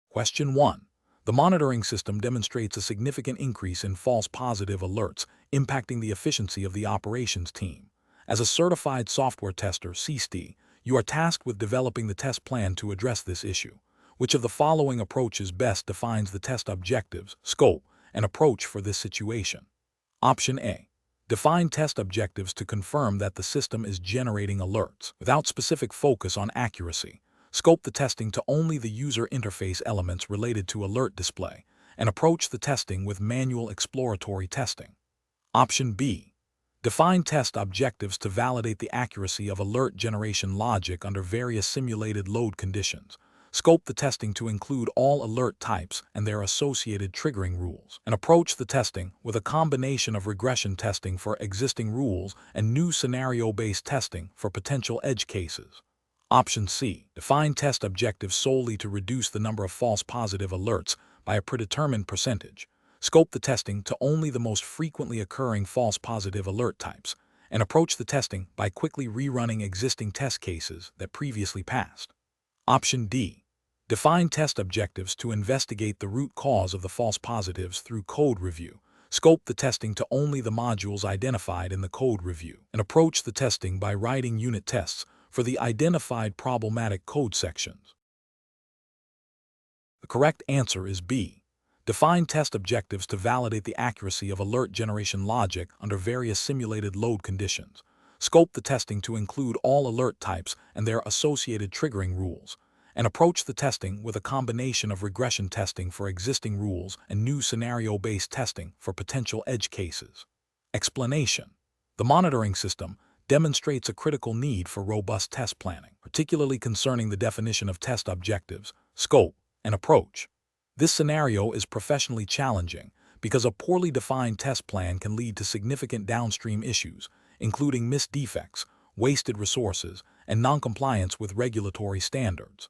Question 1. The monitoring system demonstrates a significant increase in false positive alerts, impacting the efficiency of the operations team. As a certified software tester, CSTE, you are tasked with developing the test plan to address this issue. Which of the following approaches best defines the test objectives, scope, and approach for this situation? Option A. Define test objectives to confirm that the system is generating alerts, without specific focus on accuracy. Scope the testing to only the user interface elements related to alert display, and approach the testing with manual exploratory testing. Option B. Define test objectives to validate the accuracy of alert generation logic under various simulated load conditions. Scope the testing to include all alert types and their associated triggering rules, and approach the testing with a combination of regression testing for existing rules and new scenario-based testing for potential edge cases. Option C. Define test objectives solely to reduce the number of false positive alerts by a predetermined percentage. Scope the testing to only the most frequently occurring false positive alert types, and approach the testing by quickly rerunning existing test cases that previously passed. Option D. Define test objectives to investigate the root cause of the false positives through code review. Scope the testing to only the modules identified in the code review, and approach the testing by writing unit tests for the identified problematic code sections. The correct answer is B. Define test objectives to validate the accuracy of alert generation logic under various simulated load conditions. Scope the testing to include all alert types and their associated triggering rules, and approach the testing with a combination of regression testing for existing rules and new scenario-based testing for potential edge cases. Explanation. The monitoring system demonstrates a critical need for robust test planning, particularly concerning the definition of test objectives, scope, and approach. This scenario is professionally challenging because a poorly defined test plan can lead to significant downstream issues, including missed defects, wasted resources, and noncompliance with regulatory standards.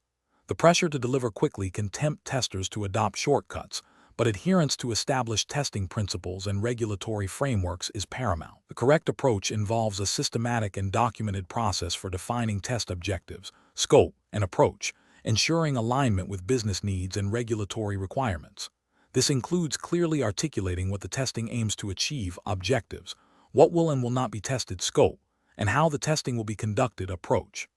The pressure to deliver quickly can tempt testers to adopt shortcuts, but adherence to established testing principles and regulatory frameworks is paramount. The correct approach involves a systematic and documented process for defining test objectives, scope, and approach, ensuring alignment with business needs and regulatory requirements. This includes clearly articulating what the testing aims to achieve, objectives, what will and will not be tested, scope, and how the testing will be conducted, approach.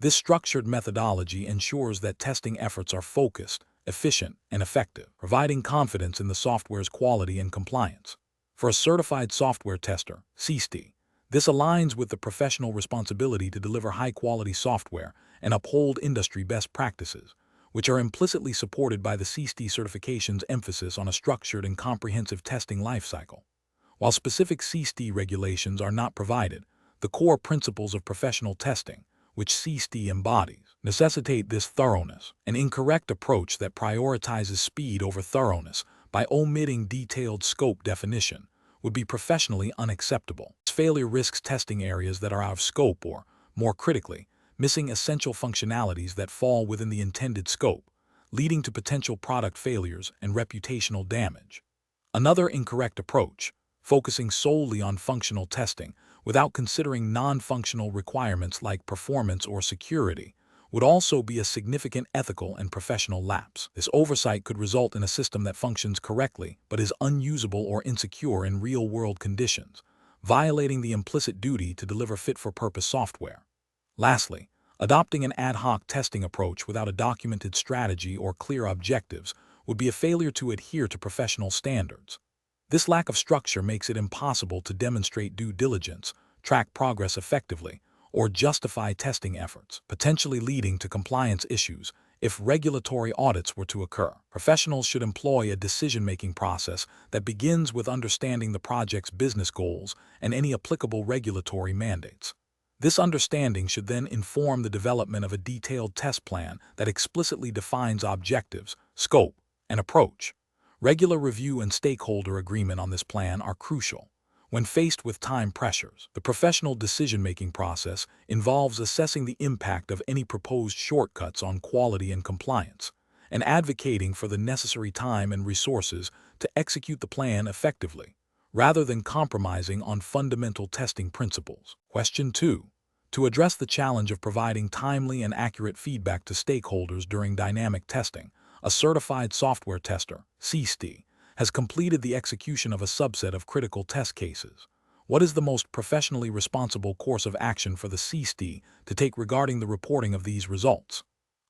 This structured methodology ensures that testing efforts are focused, efficient, and effective, providing confidence in the software's quality and compliance. For a certified software tester, CSTE, this aligns with the professional responsibility to deliver high-quality software and uphold industry best practices, which are implicitly supported by the CSTE certification's emphasis on a structured and comprehensive testing lifecycle. While specific CSTE regulations are not provided, the core principles of professional testing, which CSTE embodies, necessitate this thoroughness. An incorrect approach that prioritizes speed over thoroughness by omitting detailed scope definition would be professionally unacceptable. This failure risks testing areas that are out of scope or, more critically, missing essential functionalities that fall within the intended scope, leading to potential product failures and reputational damage. Another incorrect approach, focusing solely on functional testing without considering non-functional requirements like performance or security, would also be a significant ethical and professional lapse. This oversight could result in a system that functions correctly but is unusable or insecure in real-world conditions, violating the implicit duty to deliver fit-for-purpose software. Lastly, adopting an ad hoc testing approach without a documented strategy or clear objectives would be a failure to adhere to professional standards. This lack of structure makes it impossible to demonstrate due diligence, track progress effectively, or justify testing efforts, potentially leading to compliance issues if regulatory audits were to occur. Professionals should employ a decision-making process that begins with understanding the project's business goals and any applicable regulatory mandates. This understanding should then inform the development of a detailed test plan that explicitly defines objectives, scope, and approach. Regular review and stakeholder agreement on this plan are crucial. When faced with time pressures, the professional decision-making process involves assessing the impact of any proposed shortcuts on quality and compliance, and advocating for the necessary time and resources to execute the plan effectively, rather than compromising on fundamental testing principles. Question 2. To address the challenge of providing timely and accurate feedback to stakeholders during dynamic testing, a certified software tester, CSTE, has completed the execution of a subset of critical test cases. What is the most professionally responsible course of action for the CSTE to take regarding the reporting of these results?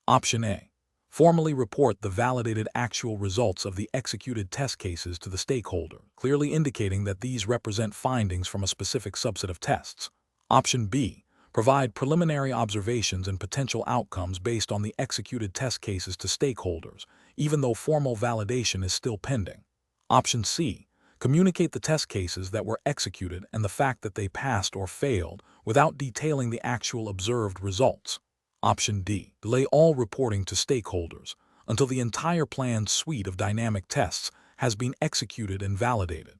Option A. Formally report the validated actual results of the executed test cases to the stakeholder, clearly indicating that these represent findings from a specific subset of tests. Option B. Provide preliminary observations and potential outcomes based on the executed test cases to stakeholders, even though formal validation is still pending. Option C. Communicate the test cases that were executed and the fact that they passed or failed without detailing the actual observed results. Option D. Delay all reporting to stakeholders until the entire planned suite of dynamic tests has been executed and validated.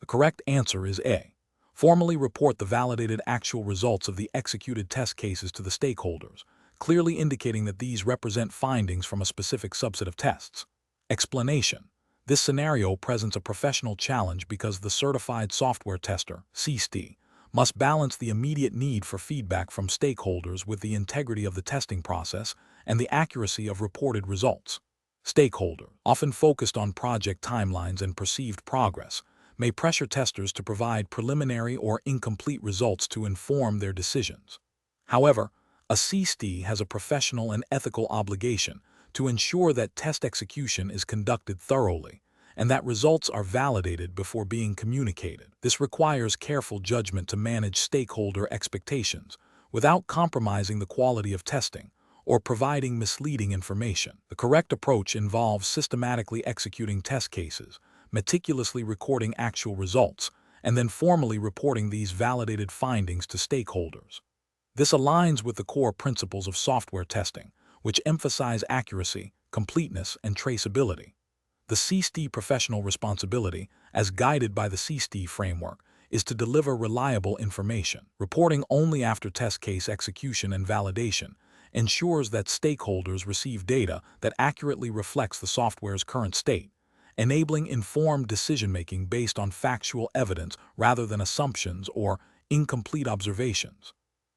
The correct answer is A. Formally report the validated actual results of the executed test cases to the stakeholders, clearly indicating that these represent findings from a specific subset of tests. Explanation. This scenario presents a professional challenge because the certified software tester, CSTE, must balance the immediate need for feedback from stakeholders with the integrity of the testing process and the accuracy of reported results. Stakeholder, often focused on project timelines and perceived progress, may pressure testers to provide preliminary or incomplete results to inform their decisions. However, a CSTE has a professional and ethical obligation to ensure that test execution is conducted thoroughly and that results are validated before being communicated. This requires careful judgment to manage stakeholder expectations without compromising the quality of testing or providing misleading information. The correct approach involves systematically executing test cases, meticulously recording actual results, and then formally reporting these validated findings to stakeholders. This aligns with the core principles of software testing, which emphasize accuracy, completeness, and traceability. The CSTE professional responsibility, as guided by the CSTE framework, is to deliver reliable information. Reporting only after test case execution and validation ensures that stakeholders receive data that accurately reflects the software's current state, enabling informed decision-making based on factual evidence rather than assumptions or incomplete observations.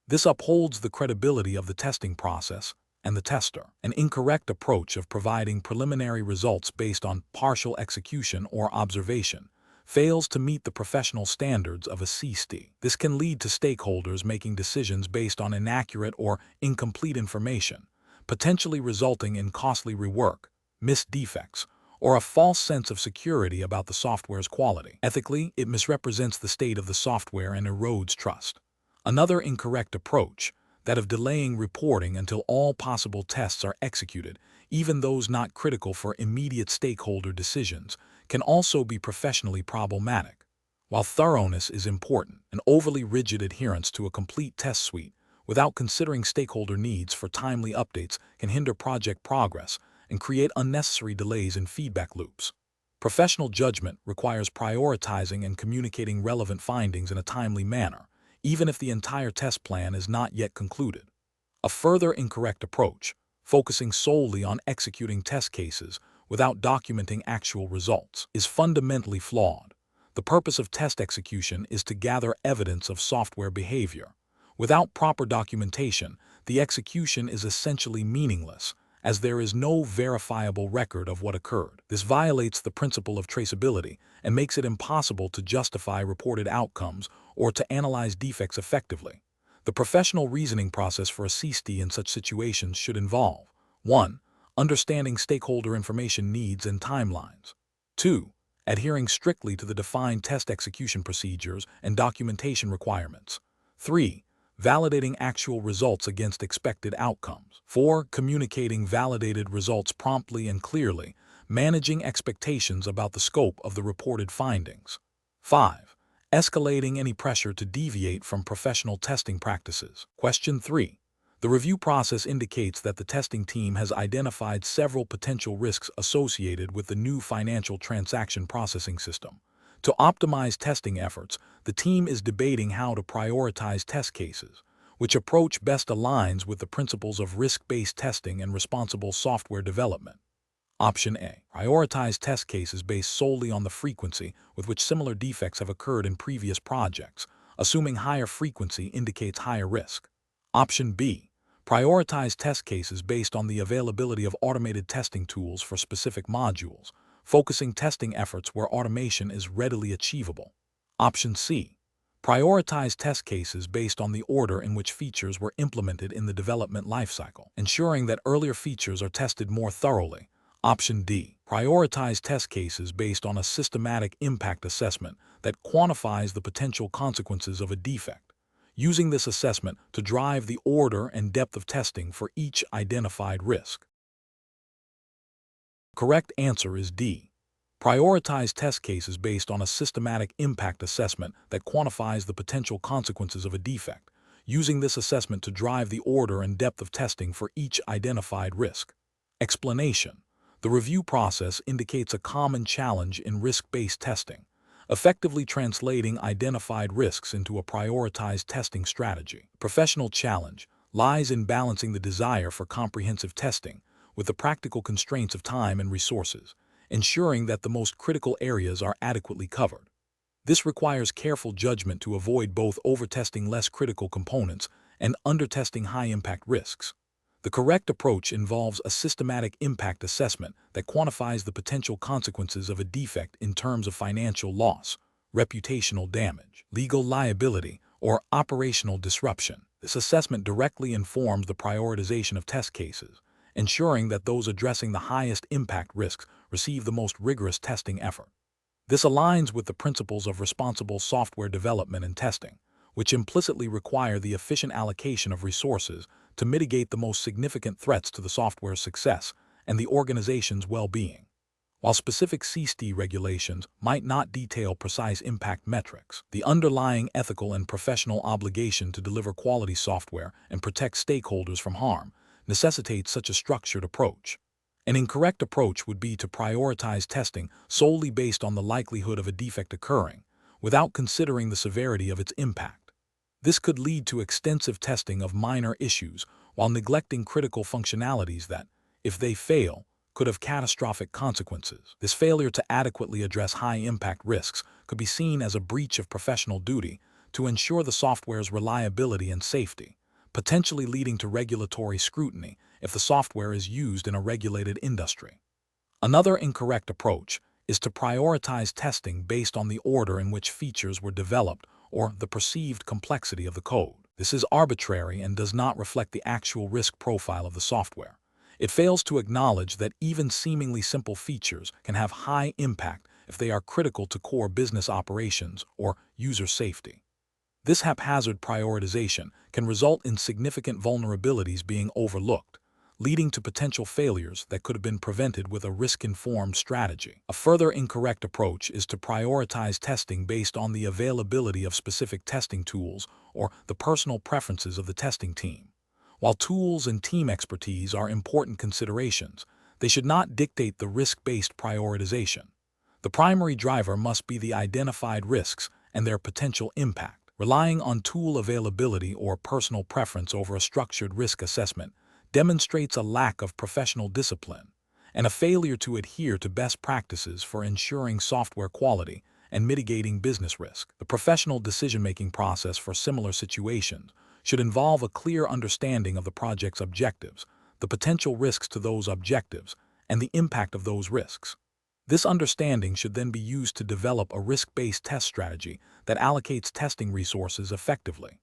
This upholds the credibility of the testing process and the tester. An incorrect approach of providing preliminary results based on partial execution or observation fails to meet the professional standards of a CSTE. This can lead to stakeholders making decisions based on inaccurate or incomplete information, potentially resulting in costly rework, missed defects, or a false sense of security about the software's quality. Ethically, it misrepresents the state of the software and erodes trust. Another incorrect approach, that of delaying reporting until all possible tests are executed, even those not critical for immediate stakeholder decisions, can also be professionally problematic. While thoroughness is important, an overly rigid adherence to a complete test suite without considering stakeholder needs for timely updates can hinder project progress and create unnecessary delays in feedback loops. Professional judgment requires prioritizing and communicating relevant findings in a timely manner, even if the entire test plan is not yet concluded. A further incorrect approach, focusing solely on executing test cases without documenting actual results, is fundamentally flawed. The purpose of test execution is to gather evidence of software behavior. Without proper documentation, the execution is essentially meaningless, as there is no verifiable record of what occurred. This violates the principle of traceability and makes it impossible to justify reported outcomes or to analyze defects effectively. The professional reasoning process for a CSTE in such situations should involve 1. Understanding stakeholder information needs and timelines. 2. Adhering strictly to the defined test execution procedures and documentation requirements. 3. Validating actual results against expected outcomes. 4. Communicating validated results promptly and clearly, managing expectations about the scope of the reported findings. 5. Escalating any pressure to deviate from professional testing practices. Question 3. The review process indicates that the testing team has identified several potential risks associated with the new financial transaction processing system. To optimize testing efforts, the team is debating how to prioritize test cases, which approach best aligns with the principles of risk-based testing and responsible software development. Option A. Prioritize test cases based solely on the frequency with which similar defects have occurred in previous projects, assuming higher frequency indicates higher risk. Option B. Prioritize test cases based on the availability of automated testing tools for specific modules, focusing testing efforts where automation is readily achievable. Option C. Prioritize test cases based on the order in which features were implemented in the development lifecycle, ensuring that earlier features are tested more thoroughly. Option D. Prioritize test cases based on a systematic impact assessment that quantifies the potential consequences of a defect, using this assessment to drive the order and depth of testing for each identified risk. Correct answer is D. Prioritize test cases based on a systematic impact assessment that quantifies the potential consequences of a defect, using this assessment to drive the order and depth of testing for each identified risk. Explanation. The review process indicates a common challenge in risk-based testing, effectively translating identified risks into a prioritized testing strategy. Professional challenge lies in balancing the desire for comprehensive testing with the practical constraints of time and resources, ensuring that the most critical areas are adequately covered. This requires careful judgment to avoid both over-testing less critical components and under-testing high-impact risks. The correct approach involves a systematic impact assessment that quantifies the potential consequences of a defect in terms of financial loss, reputational damage, legal liability, or operational disruption. This assessment directly informs the prioritization of test cases, ensuring that those addressing the highest impact risks receive the most rigorous testing effort. This aligns with the principles of responsible software development and testing, which implicitly require the efficient allocation of resources to mitigate the most significant threats to the software's success and the organization's well-being. While specific CSTE regulations might not detail precise impact metrics, the underlying ethical and professional obligation to deliver quality software and protect stakeholders from harm necessitates such a structured approach. An incorrect approach would be to prioritize testing solely based on the likelihood of a defect occurring, without considering the severity of its impact. This could lead to extensive testing of minor issues while neglecting critical functionalities that, if they fail, could have catastrophic consequences. This failure to adequately address high-impact risks could be seen as a breach of professional duty to ensure the software's reliability and safety, potentially leading to regulatory scrutiny if the software is used in a regulated industry. Another incorrect approach is to prioritize testing based on the order in which features were developed or the perceived complexity of the code. This is arbitrary and does not reflect the actual risk profile of the software. It fails to acknowledge that even seemingly simple features can have high impact if they are critical to core business operations or user safety. This haphazard prioritization can result in significant vulnerabilities being overlooked, leading to potential failures that could have been prevented with a risk-informed strategy. A further incorrect approach is to prioritize testing based on the availability of specific testing tools or the personal preferences of the testing team. While tools and team expertise are important considerations, they should not dictate the risk-based prioritization. The primary driver must be the identified risks and their potential impact. Relying on tool availability or personal preference over a structured risk assessment demonstrates a lack of professional discipline and a failure to adhere to best practices for ensuring software quality and mitigating business risk. The professional decision-making process for similar situations should involve a clear understanding of the project's objectives, the potential risks to those objectives, and the impact of those risks. This understanding should then be used to develop a risk-based test strategy that allocates testing resources effectively.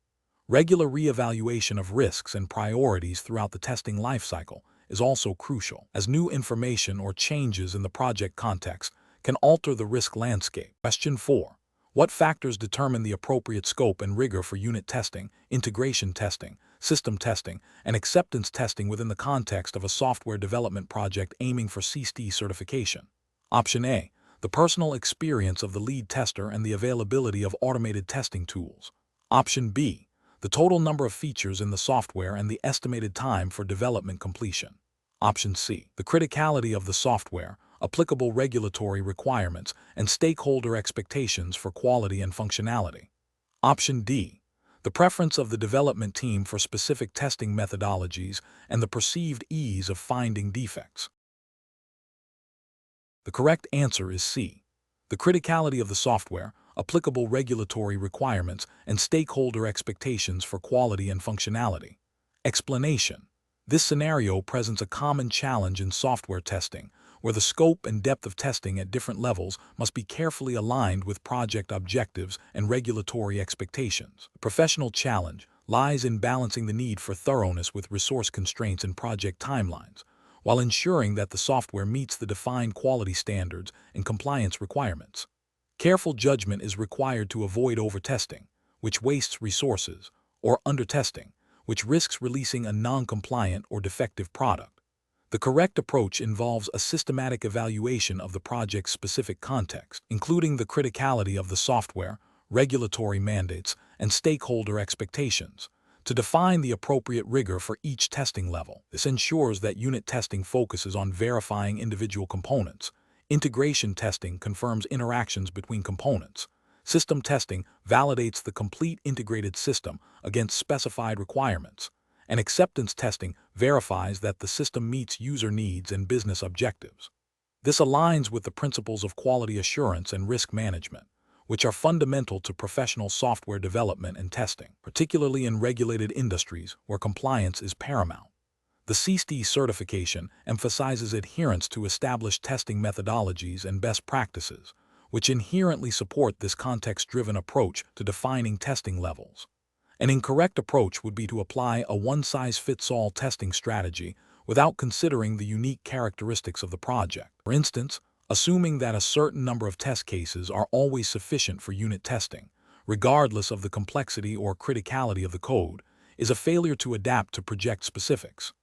Regular reevaluation of risks and priorities throughout the testing lifecycle is also crucial, as new information or changes in the project context can alter the risk landscape. Question 4. What factors determine the appropriate scope and rigor for unit testing, integration testing, system testing, and acceptance testing within the context of a software development project aiming for CSTE certification? Option A. The personal experience of the lead tester and the availability of automated testing tools. Option B. The total number of features in the software and the estimated time for development completion. Option C. The criticality of the software, applicable regulatory requirements, and stakeholder expectations for quality and functionality. Option D. The preference of the development team for specific testing methodologies and the perceived ease of finding defects. The correct answer is C. The criticality of the software, applicable regulatory requirements, and stakeholder expectations for quality and functionality. Explanation. This scenario presents a common challenge in software testing, where the scope and depth of testing at different levels must be carefully aligned with project objectives and regulatory expectations. The professional challenge lies in balancing the need for thoroughness with resource constraints and project timelines, while ensuring that the software meets the defined quality standards and compliance requirements. Careful judgment is required to avoid over-testing, which wastes resources, or under-testing, which risks releasing a non-compliant or defective product. The correct approach involves a systematic evaluation of the project's specific context, including the criticality of the software, regulatory mandates, and stakeholder expectations, to define the appropriate rigor for each testing level. This ensures that unit testing focuses on verifying individual components. Integration testing confirms interactions between components. System testing validates the complete integrated system against specified requirements. And acceptance testing verifies that the system meets user needs and business objectives. This aligns with the principles of quality assurance and risk management, which are fundamental to professional software development and testing, particularly in regulated industries where compliance is paramount. The CSTE certification emphasizes adherence to established testing methodologies and best practices, which inherently support this context-driven approach to defining testing levels. An incorrect approach would be to apply a one-size-fits-all testing strategy without considering the unique characteristics of the project. For instance, assuming that a certain number of test cases are always sufficient for unit testing, regardless of the complexity or criticality of the code, is a failure to adapt to project specifics.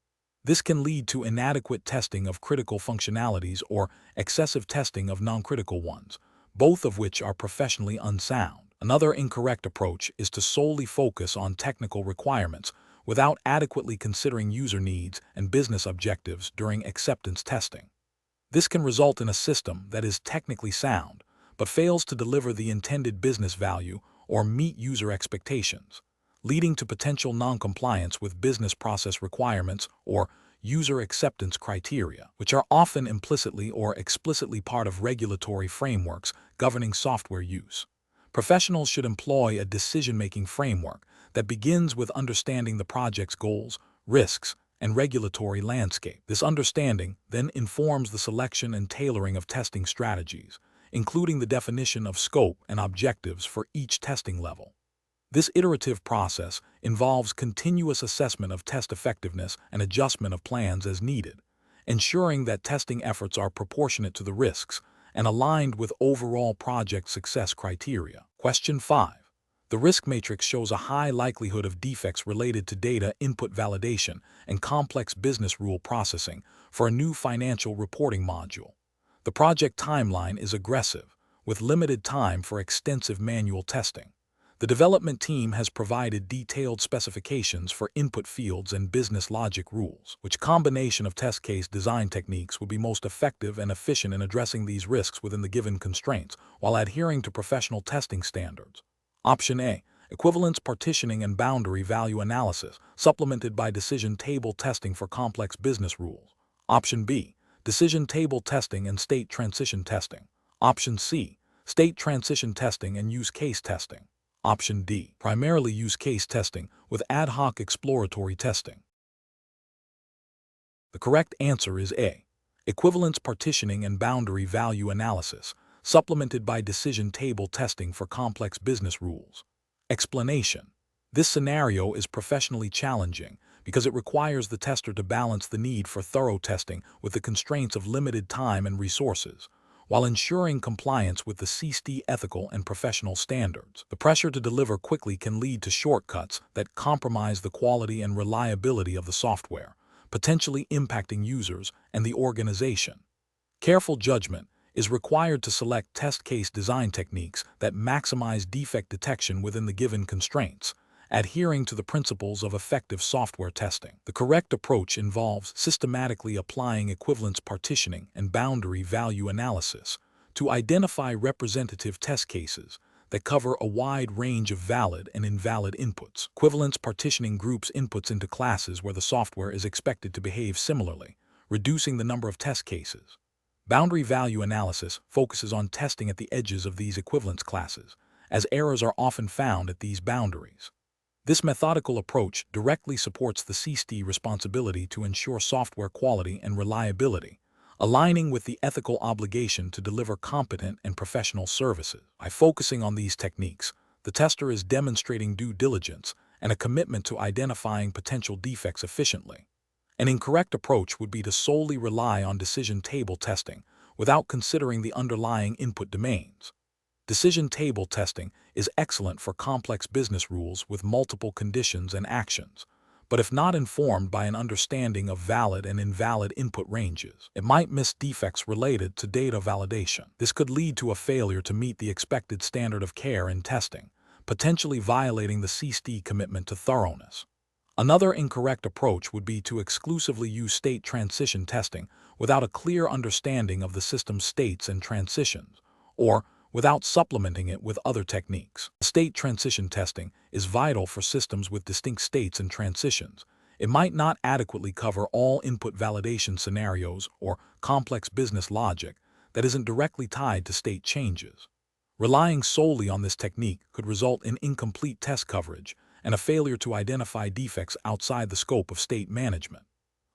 This can lead to inadequate testing of critical functionalities or excessive testing of non-critical ones, both of which are professionally unsound. Another incorrect approach is to solely focus on technical requirements without adequately considering user needs and business objectives during acceptance testing. This can result in a system that is technically sound, but fails to deliver the intended business value or meet user expectations, leading to potential non-compliance with business process requirements or user acceptance criteria, which are often implicitly or explicitly part of regulatory frameworks governing software use. Professionals should employ a decision-making framework that begins with understanding the project's goals, risks, and regulatory landscape. This understanding then informs the selection and tailoring of testing strategies, including the definition of scope and objectives for each testing level. This iterative process involves continuous assessment of test effectiveness and adjustment of plans as needed, ensuring that testing efforts are proportionate to the risks and aligned with overall project success criteria. Question 5. The risk matrix shows a high likelihood of defects related to data input validation and complex business rule processing for a new financial reporting module. The project timeline is aggressive, with limited time for extensive manual testing. The development team has provided detailed specifications for input fields and business logic rules. Which combination of test case design techniques would be most effective and efficient in addressing these risks within the given constraints while adhering to professional testing standards? Option A. Equivalence partitioning and boundary value analysis, supplemented by decision table testing for complex business rules. Option B. Decision table testing and state transition testing. Option C. State transition testing and use case testing. Option D. Primarily use case testing with ad hoc exploratory testing. The correct answer is A. Equivalence partitioning and boundary value analysis, supplemented by decision table testing for complex business rules. Explanation. This scenario is professionally challenging because it requires the tester to balance the need for thorough testing with the constraints of limited time and resources, while ensuring compliance with the CSTE ethical and professional standards. The pressure to deliver quickly can lead to shortcuts that compromise the quality and reliability of the software, potentially impacting users and the organization. Careful judgment is required to select test case design techniques that maximize defect detection within the given constraints, adhering to the principles of effective software testing. The correct approach involves systematically applying equivalence partitioning and boundary value analysis to identify representative test cases that cover a wide range of valid and invalid inputs. Equivalence partitioning groups inputs into classes where the software is expected to behave similarly, reducing the number of test cases. Boundary value analysis focuses on testing at the edges of these equivalence classes, as errors are often found at these boundaries. This methodical approach directly supports the CSTE responsibility to ensure software quality and reliability, aligning with the ethical obligation to deliver competent and professional services. By focusing on these techniques, the tester is demonstrating due diligence and a commitment to identifying potential defects efficiently. An incorrect approach would be to solely rely on decision table testing without considering the underlying input domains. Decision table testing is excellent for complex business rules with multiple conditions and actions, but if not informed by an understanding of valid and invalid input ranges, it might miss defects related to data validation. This could lead to a failure to meet the expected standard of care in testing, potentially violating the CSTE commitment to thoroughness. Another incorrect approach would be to exclusively use state transition testing without a clear understanding of the system's states and transitions, or without supplementing it with other techniques. State transition testing is vital for systems with distinct states and transitions. It might not adequately cover all input validation scenarios or complex business logic that isn't directly tied to state changes. Relying solely on this technique could result in incomplete test coverage and a failure to identify defects outside the scope of state management.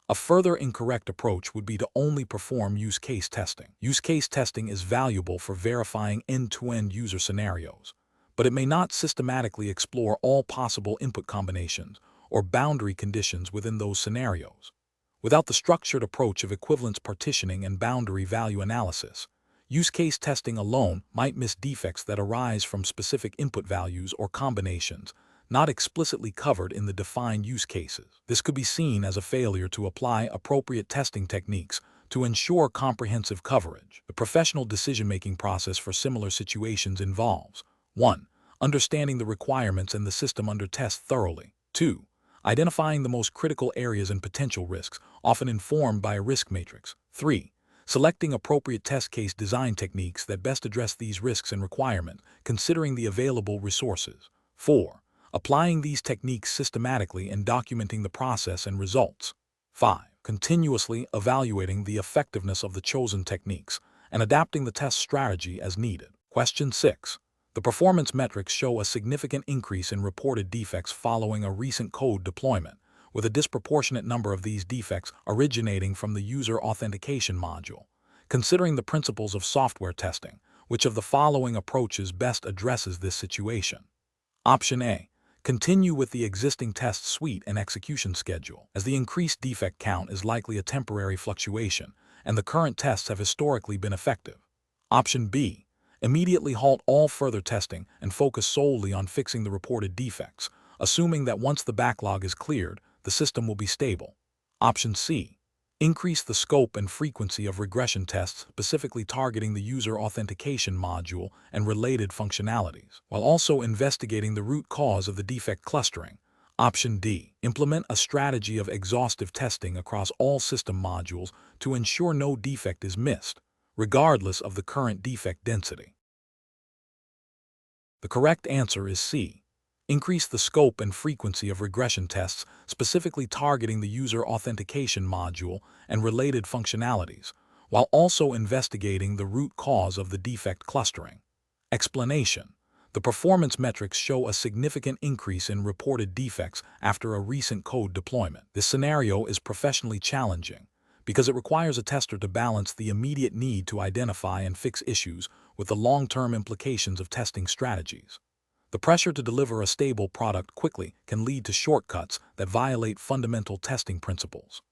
A further incorrect approach would be to only perform use case testing. Use case testing is valuable for verifying end-to-end user scenarios, but it may not systematically explore all possible input combinations or boundary conditions within those scenarios. Without the structured approach of equivalence partitioning and boundary value analysis, use case testing alone might miss defects that arise from specific input values or combinations not explicitly covered in the defined use cases. This could be seen as a failure to apply appropriate testing techniques to ensure comprehensive coverage. The professional decision-making process for similar situations involves 1. Understanding the requirements and the system under test thoroughly. 2. Identifying the most critical areas and potential risks, often informed by a risk matrix. 3. Selecting appropriate test case design techniques that best address these risks and requirements, considering the available resources. 4. Applying these techniques systematically and documenting the process and results. 5. Continuously evaluating the effectiveness of the chosen techniques and adapting the test strategy as needed. Question 6. The performance metrics show a significant increase in reported defects following a recent code deployment, with a disproportionate number of these defects originating from the user authentication module. Considering the principles of software testing, which of the following approaches best addresses this situation? Option A. Continue with the existing test suite and execution schedule, as the increased defect count is likely a temporary fluctuation, and the current tests have historically been effective. Option B. Immediately halt all further testing and focus solely on fixing the reported defects, assuming that once the backlog is cleared, the system will be stable. Option C. Increase the scope and frequency of regression tests, specifically targeting the user authentication module and related functionalities, while also investigating the root cause of the defect clustering. Option D. Implement a strategy of exhaustive testing across all system modules to ensure no defect is missed, regardless of the current defect density. The correct answer is C. Increase the scope and frequency of regression tests, specifically targeting the user authentication module and related functionalities, while also investigating the root cause of the defect clustering. Explanation: the performance metrics show a significant increase in reported defects after a recent code deployment. This scenario is professionally challenging because it requires a tester to balance the immediate need to identify and fix issues with the long-term implications of testing strategies. The pressure to deliver a stable product quickly can lead to shortcuts that violate fundamental testing principles.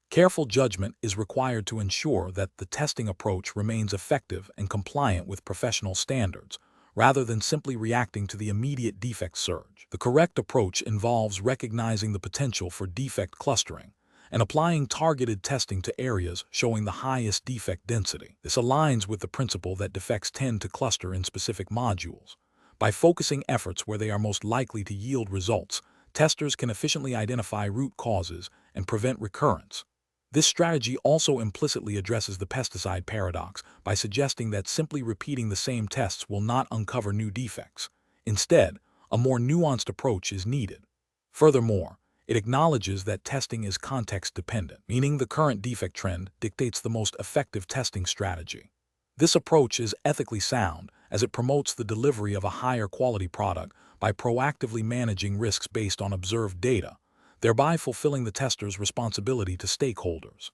Careful judgment is required to ensure that the testing approach remains effective and compliant with professional standards, rather than simply reacting to the immediate defect surge. The correct approach involves recognizing the potential for defect clustering and applying targeted testing to areas showing the highest defect density. This aligns with the principle that defects tend to cluster in specific modules. By focusing efforts where they are most likely to yield results, testers can efficiently identify root causes and prevent recurrence. This strategy also implicitly addresses the pesticide paradox by suggesting that simply repeating the same tests will not uncover new defects. Instead, a more nuanced approach is needed. Furthermore, it acknowledges that testing is context-dependent, meaning the current defect trend dictates the most effective testing strategy. This approach is ethically sound as it promotes the delivery of a higher quality product by proactively managing risks based on observed data, thereby fulfilling the tester's responsibility to stakeholders.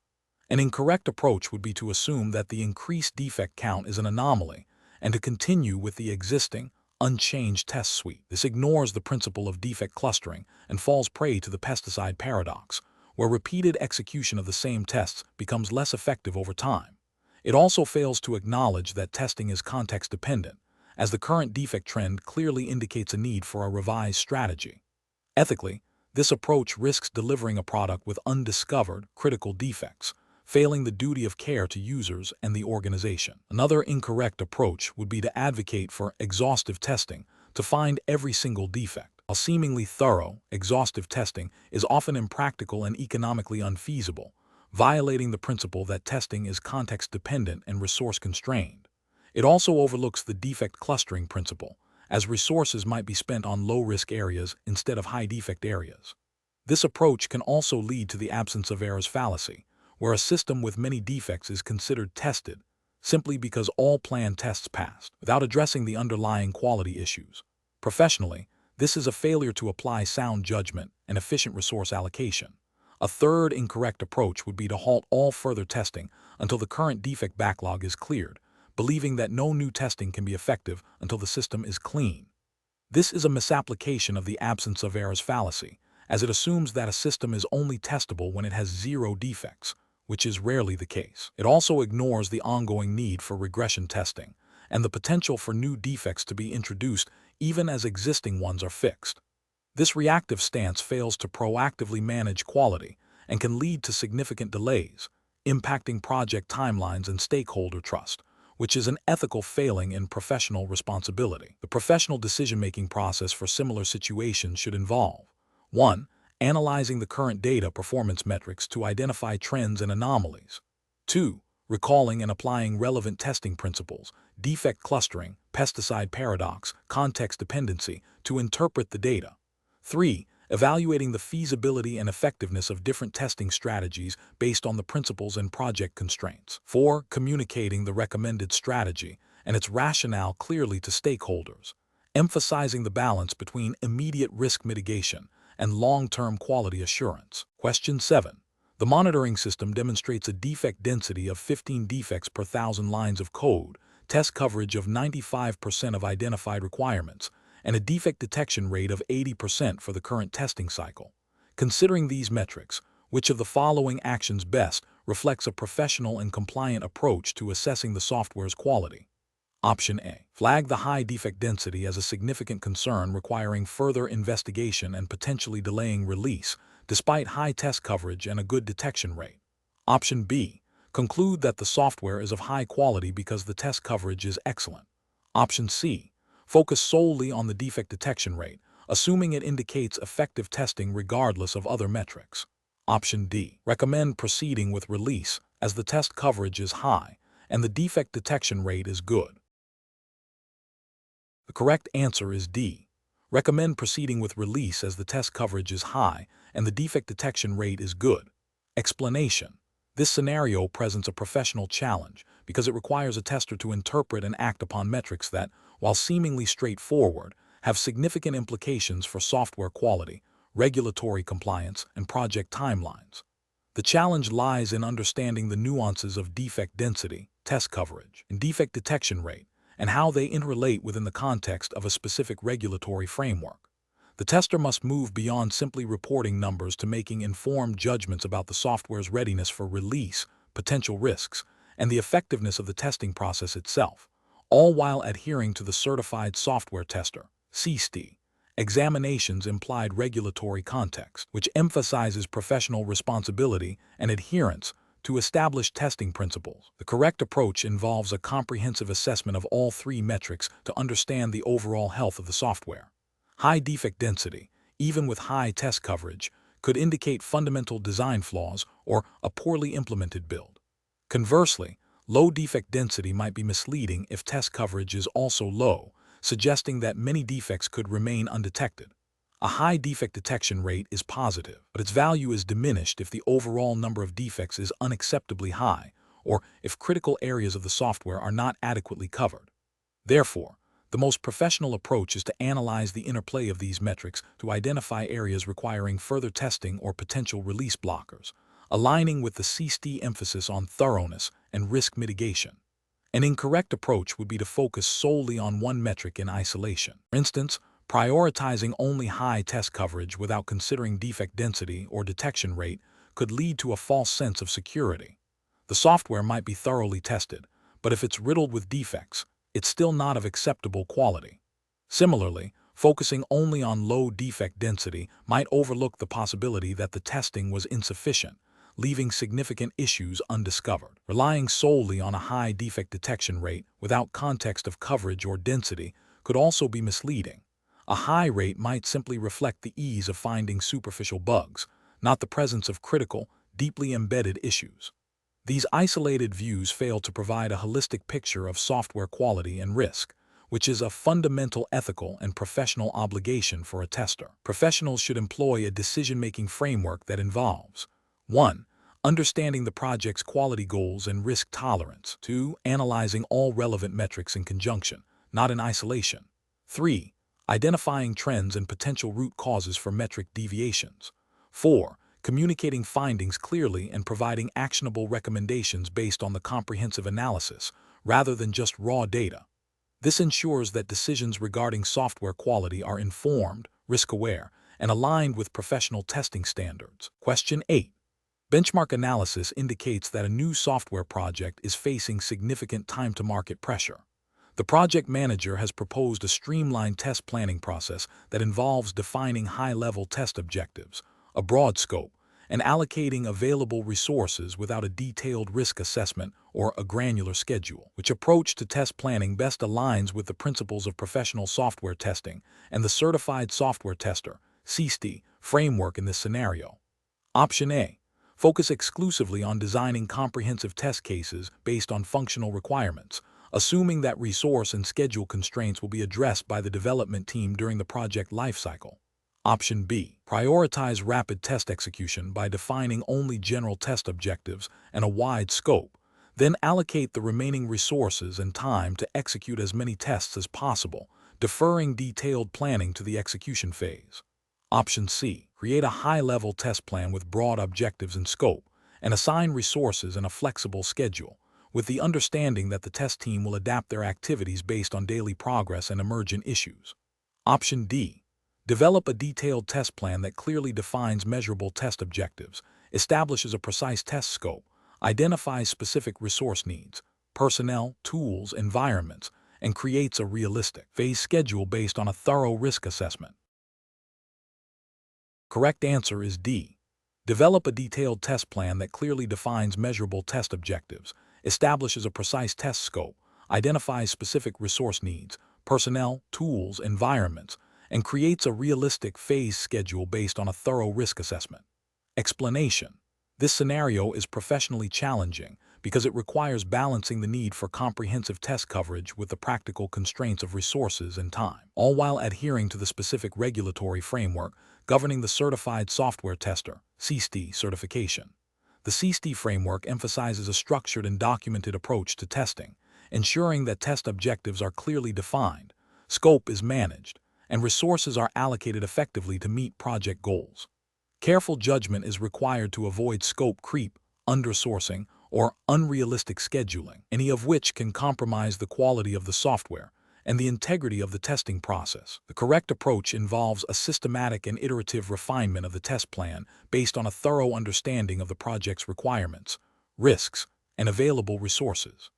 An incorrect approach would be to assume that the increased defect count is an anomaly and to continue with the existing, unchanged test suite. This ignores the principle of defect clustering and falls prey to the pesticide paradox, where repeated execution of the same tests becomes less effective over time. It also fails to acknowledge that testing is context-dependent, as the current defect trend clearly indicates a need for a revised strategy. Ethically, this approach risks delivering a product with undiscovered, critical defects, failing the duty of care to users and the organization. Another incorrect approach would be to advocate for exhaustive testing to find every single defect. While seemingly thorough, exhaustive testing is often impractical and economically unfeasible, violating the principle that testing is context-dependent and resource-constrained. It also overlooks the defect clustering principle, as resources might be spent on low-risk areas instead of high-defect areas. This approach can also lead to the absence of errors fallacy, where a system with many defects is considered tested simply because all planned tests passed, without addressing the underlying quality issues. Professionally, this is a failure to apply sound judgment and efficient resource allocation. A third incorrect approach would be to halt all further testing until the current defect backlog is cleared, believing that no new testing can be effective until the system is clean. This is a misapplication of the absence of errors fallacy, as it assumes that a system is only testable when it has zero defects, which is rarely the case. It also ignores the ongoing need for regression testing and the potential for new defects to be introduced even as existing ones are fixed. This reactive stance fails to proactively manage quality and can lead to significant delays, impacting project timelines and stakeholder trust, which is an ethical failing in professional responsibility. The professional decision-making process for similar situations should involve 1. Analyzing the current data performance metrics to identify trends and anomalies. 2. Recalling and applying relevant testing principles, defect clustering, pesticide paradox, context dependency, to interpret the data. 3. Evaluating the feasibility and effectiveness of different testing strategies based on the principles and project constraints. 4. Communicating the recommended strategy and its rationale clearly to stakeholders, emphasizing the balance between immediate risk mitigation and long-term quality assurance. Question 7. The monitoring system demonstrates a defect density of 15 defects per 1,000 lines of code, test coverage of 95% of identified requirements, and a defect detection rate of 80% for the current testing cycle. Considering these metrics, which of the following actions best reflects a professional and compliant approach to assessing the software's quality? Option A. Flag the high defect density as a significant concern requiring further investigation and potentially delaying release, despite high test coverage and a good detection rate. Option B. Conclude that the software is of high quality because the test coverage is excellent. Option C. Focus solely on the defect detection rate, assuming it indicates effective testing regardless of other metrics. Option D. Recommend proceeding with release as the test coverage is high and the defect detection rate is good. The correct answer is D. Recommend proceeding with release as the test coverage is high and the defect detection rate is good. Explanation. This scenario presents a professional challenge because it requires a tester to interpret and act upon metrics that, while seemingly straightforward, have significant implications for software quality, regulatory compliance, and project timelines. The challenge lies in understanding the nuances of defect density, test coverage, and defect detection rate, and how they interrelate within the context of a specific regulatory framework. The tester must move beyond simply reporting numbers to making informed judgments about the software's readiness for release, potential risks, and the effectiveness of the testing process itself, all while adhering to the Certified Software Tester (CSTE) examination's implied regulatory context, which emphasizes professional responsibility and adherence to established testing principles. The correct approach involves a comprehensive assessment of all three metrics to understand the overall health of the software. High defect density, even with high test coverage, could indicate fundamental design flaws or a poorly implemented build. Conversely, low defect density might be misleading if test coverage is also low, suggesting that many defects could remain undetected. A high defect detection rate is positive, but its value is diminished if the overall number of defects is unacceptably high or if critical areas of the software are not adequately covered. Therefore, The most professional approach is to analyze the interplay of these metrics to identify areas requiring further testing or potential release blockers, aligning with the CSTE emphasis on thoroughness and risk mitigation. An incorrect approach would be to focus solely on one metric in isolation. For instance, prioritizing only high test coverage without considering defect density or detection rate could lead to a false sense of security. The software might be thoroughly tested, but if it's riddled with defects, it's still not of acceptable quality. Similarly, focusing only on low defect density might overlook the possibility that the testing was insufficient, leaving significant issues undiscovered. Relying solely on a high defect detection rate without context of coverage or density could also be misleading. A high rate might simply reflect the ease of finding superficial bugs, not the presence of critical, deeply embedded issues. These isolated views fail to provide a holistic picture of software quality and risk, which is a fundamental ethical and professional obligation for a tester. Professionals should employ a decision-making framework that involves 1. Understanding the project's quality goals and risk tolerance. 2. Analyzing all relevant metrics in conjunction, not in isolation. 3. Identifying trends and potential root causes for metric deviations. 4. Communicating findings clearly and providing actionable recommendations based on the comprehensive analysis, rather than just raw data. This ensures that decisions regarding software quality are informed, risk-aware, and aligned with professional testing standards. Question 8. Benchmark analysis indicates that a new software project is facing significant time-to-market pressure. The project manager has proposed a streamlined test planning process that involves defining high-level test objectives, a broad scope, and allocating available resources without a detailed risk assessment or a granular schedule. Which approach to test planning best aligns with the principles of professional software testing and the Certified Software Tester (CSTE) framework in this scenario? Option A. Focus exclusively on designing comprehensive test cases based on functional requirements, assuming that resource and schedule constraints will be addressed by the development team during the project lifecycle. Option B. Prioritize rapid test execution by defining only general test objectives and a wide scope, then allocate the remaining resources and time to execute as many tests as possible, deferring detailed planning to the execution phase. Option C. Create a high-level test plan with broad objectives and scope, and assign resources and a flexible schedule, with the understanding that the test team will adapt their activities based on daily progress and emergent issues. Option D. Develop a detailed test plan that clearly defines measurable test objectives, establishes a precise test scope, identifies specific resource needs, personnel, tools, environments, and creates a realistic phase schedule based on a thorough risk assessment. Correct answer is D. Develop a detailed test plan that clearly defines measurable test objectives, establishes a precise test scope, identifies specific resource needs, personnel, tools, environments, and creates a realistic phase schedule based on a thorough risk assessment. Explanation. This scenario is professionally challenging because it requires balancing the need for comprehensive test coverage with the practical constraints of resources and time, all while adhering to the specific regulatory framework governing the Certified Software Tester (CSTE) certification. The CSTE framework emphasizes a structured and documented approach to testing, ensuring that test objectives are clearly defined, scope is managed, and resources are allocated effectively to meet project goals. Careful judgment is required to avoid scope creep, undersourcing, or unrealistic scheduling, any of which can compromise the quality of the software and the integrity of the testing process. The correct approach involves a systematic and iterative refinement of the test plan based on a thorough understanding of the project's requirements, risks, and available resources.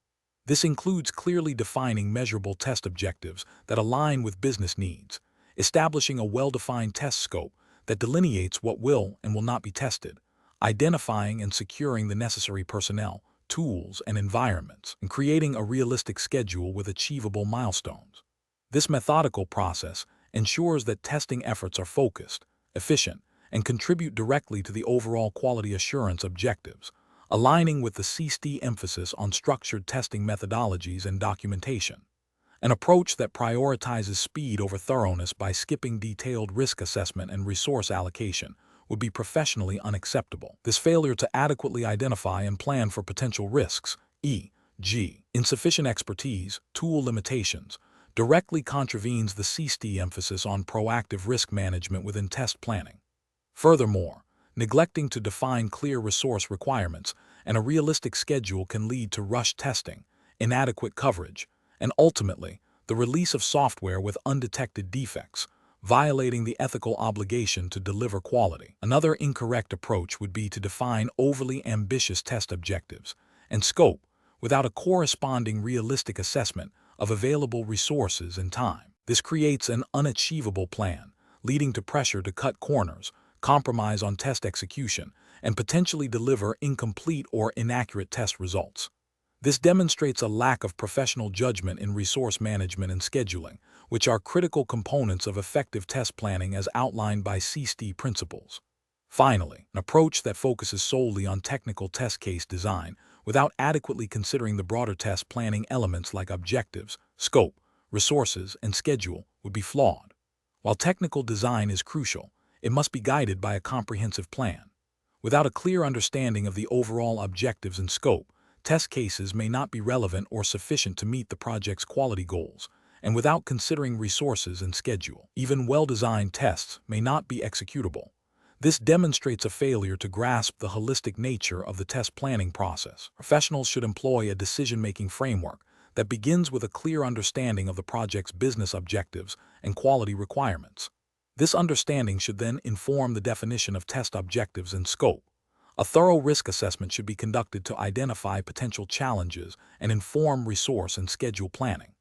This includes clearly defining measurable test objectives that align with business needs, establishing a well-defined test scope that delineates what will and will not be tested, identifying and securing the necessary personnel, tools, and environments, and creating a realistic schedule with achievable milestones. This methodical process ensures that testing efforts are focused, efficient, and contribute directly to the overall quality assurance objectives, aligning with the CSTE emphasis on structured testing methodologies and documentation. An approach that prioritizes speed over thoroughness by skipping detailed risk assessment and resource allocation would be professionally unacceptable. This failure to adequately identify and plan for potential risks, e.g., insufficient expertise, tool limitations, directly contravenes the CSTE emphasis on proactive risk management within test planning. Furthermore, neglecting to define clear resource requirements and a realistic schedule can lead to rushed testing, inadequate coverage, and ultimately, the release of software with undetected defects, violating the ethical obligation to deliver quality. Another incorrect approach would be to define overly ambitious test objectives and scope without a corresponding realistic assessment of available resources and time. This creates an unachievable plan, leading to pressure to cut corners, compromise on test execution, and potentially deliver incomplete or inaccurate test results. This demonstrates a lack of professional judgment in resource management and scheduling, which are critical components of effective test planning as outlined by CSTE principles. Finally, an approach that focuses solely on technical test case design without adequately considering the broader test planning elements like objectives, scope, resources, and schedule would be flawed. While technical design is crucial, it must be guided by a comprehensive plan. Without a clear understanding of the overall objectives and scope, test cases may not be relevant or sufficient to meet the project's quality goals, and without considering resources and schedule, even well-designed tests may not be executable. This demonstrates a failure to grasp the holistic nature of the test planning process. Professionals should employ a decision-making framework that begins with a clear understanding of the project's business objectives and quality requirements. This understanding should then inform the definition of test objectives and scope. A thorough risk assessment should be conducted to identify potential challenges and inform resource and schedule planning.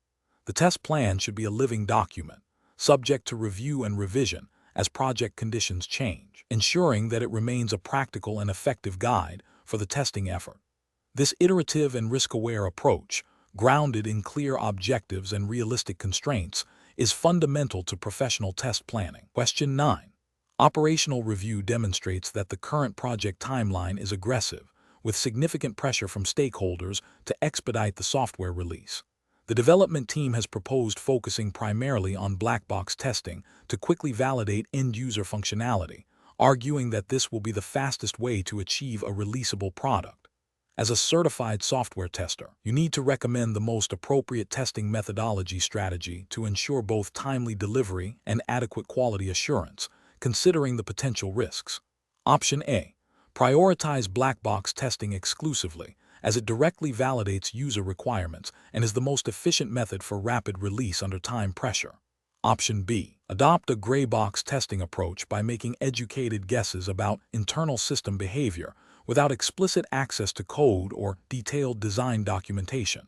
The test plan should be a living document, subject to review and revision as project conditions change, ensuring that it remains a practical and effective guide for the testing effort. This iterative and risk-aware approach, grounded in clear objectives and realistic constraints, is fundamental to professional test planning. Question 9. Operational review demonstrates that the current project timeline is aggressive, with significant pressure from stakeholders to expedite the software release. The development team has proposed focusing primarily on black box testing to quickly validate end-user functionality, arguing that this will be the fastest way to achieve a releasable product. As a certified software tester, you need to recommend the most appropriate testing methodology strategy to ensure both timely delivery and adequate quality assurance, considering the potential risks. Option A. Prioritize black box testing exclusively, as it directly validates user requirements and is the most efficient method for rapid release under time pressure. Option B. Adopt a gray box testing approach by making educated guesses about internal system behavior without explicit access to code or detailed design documentation.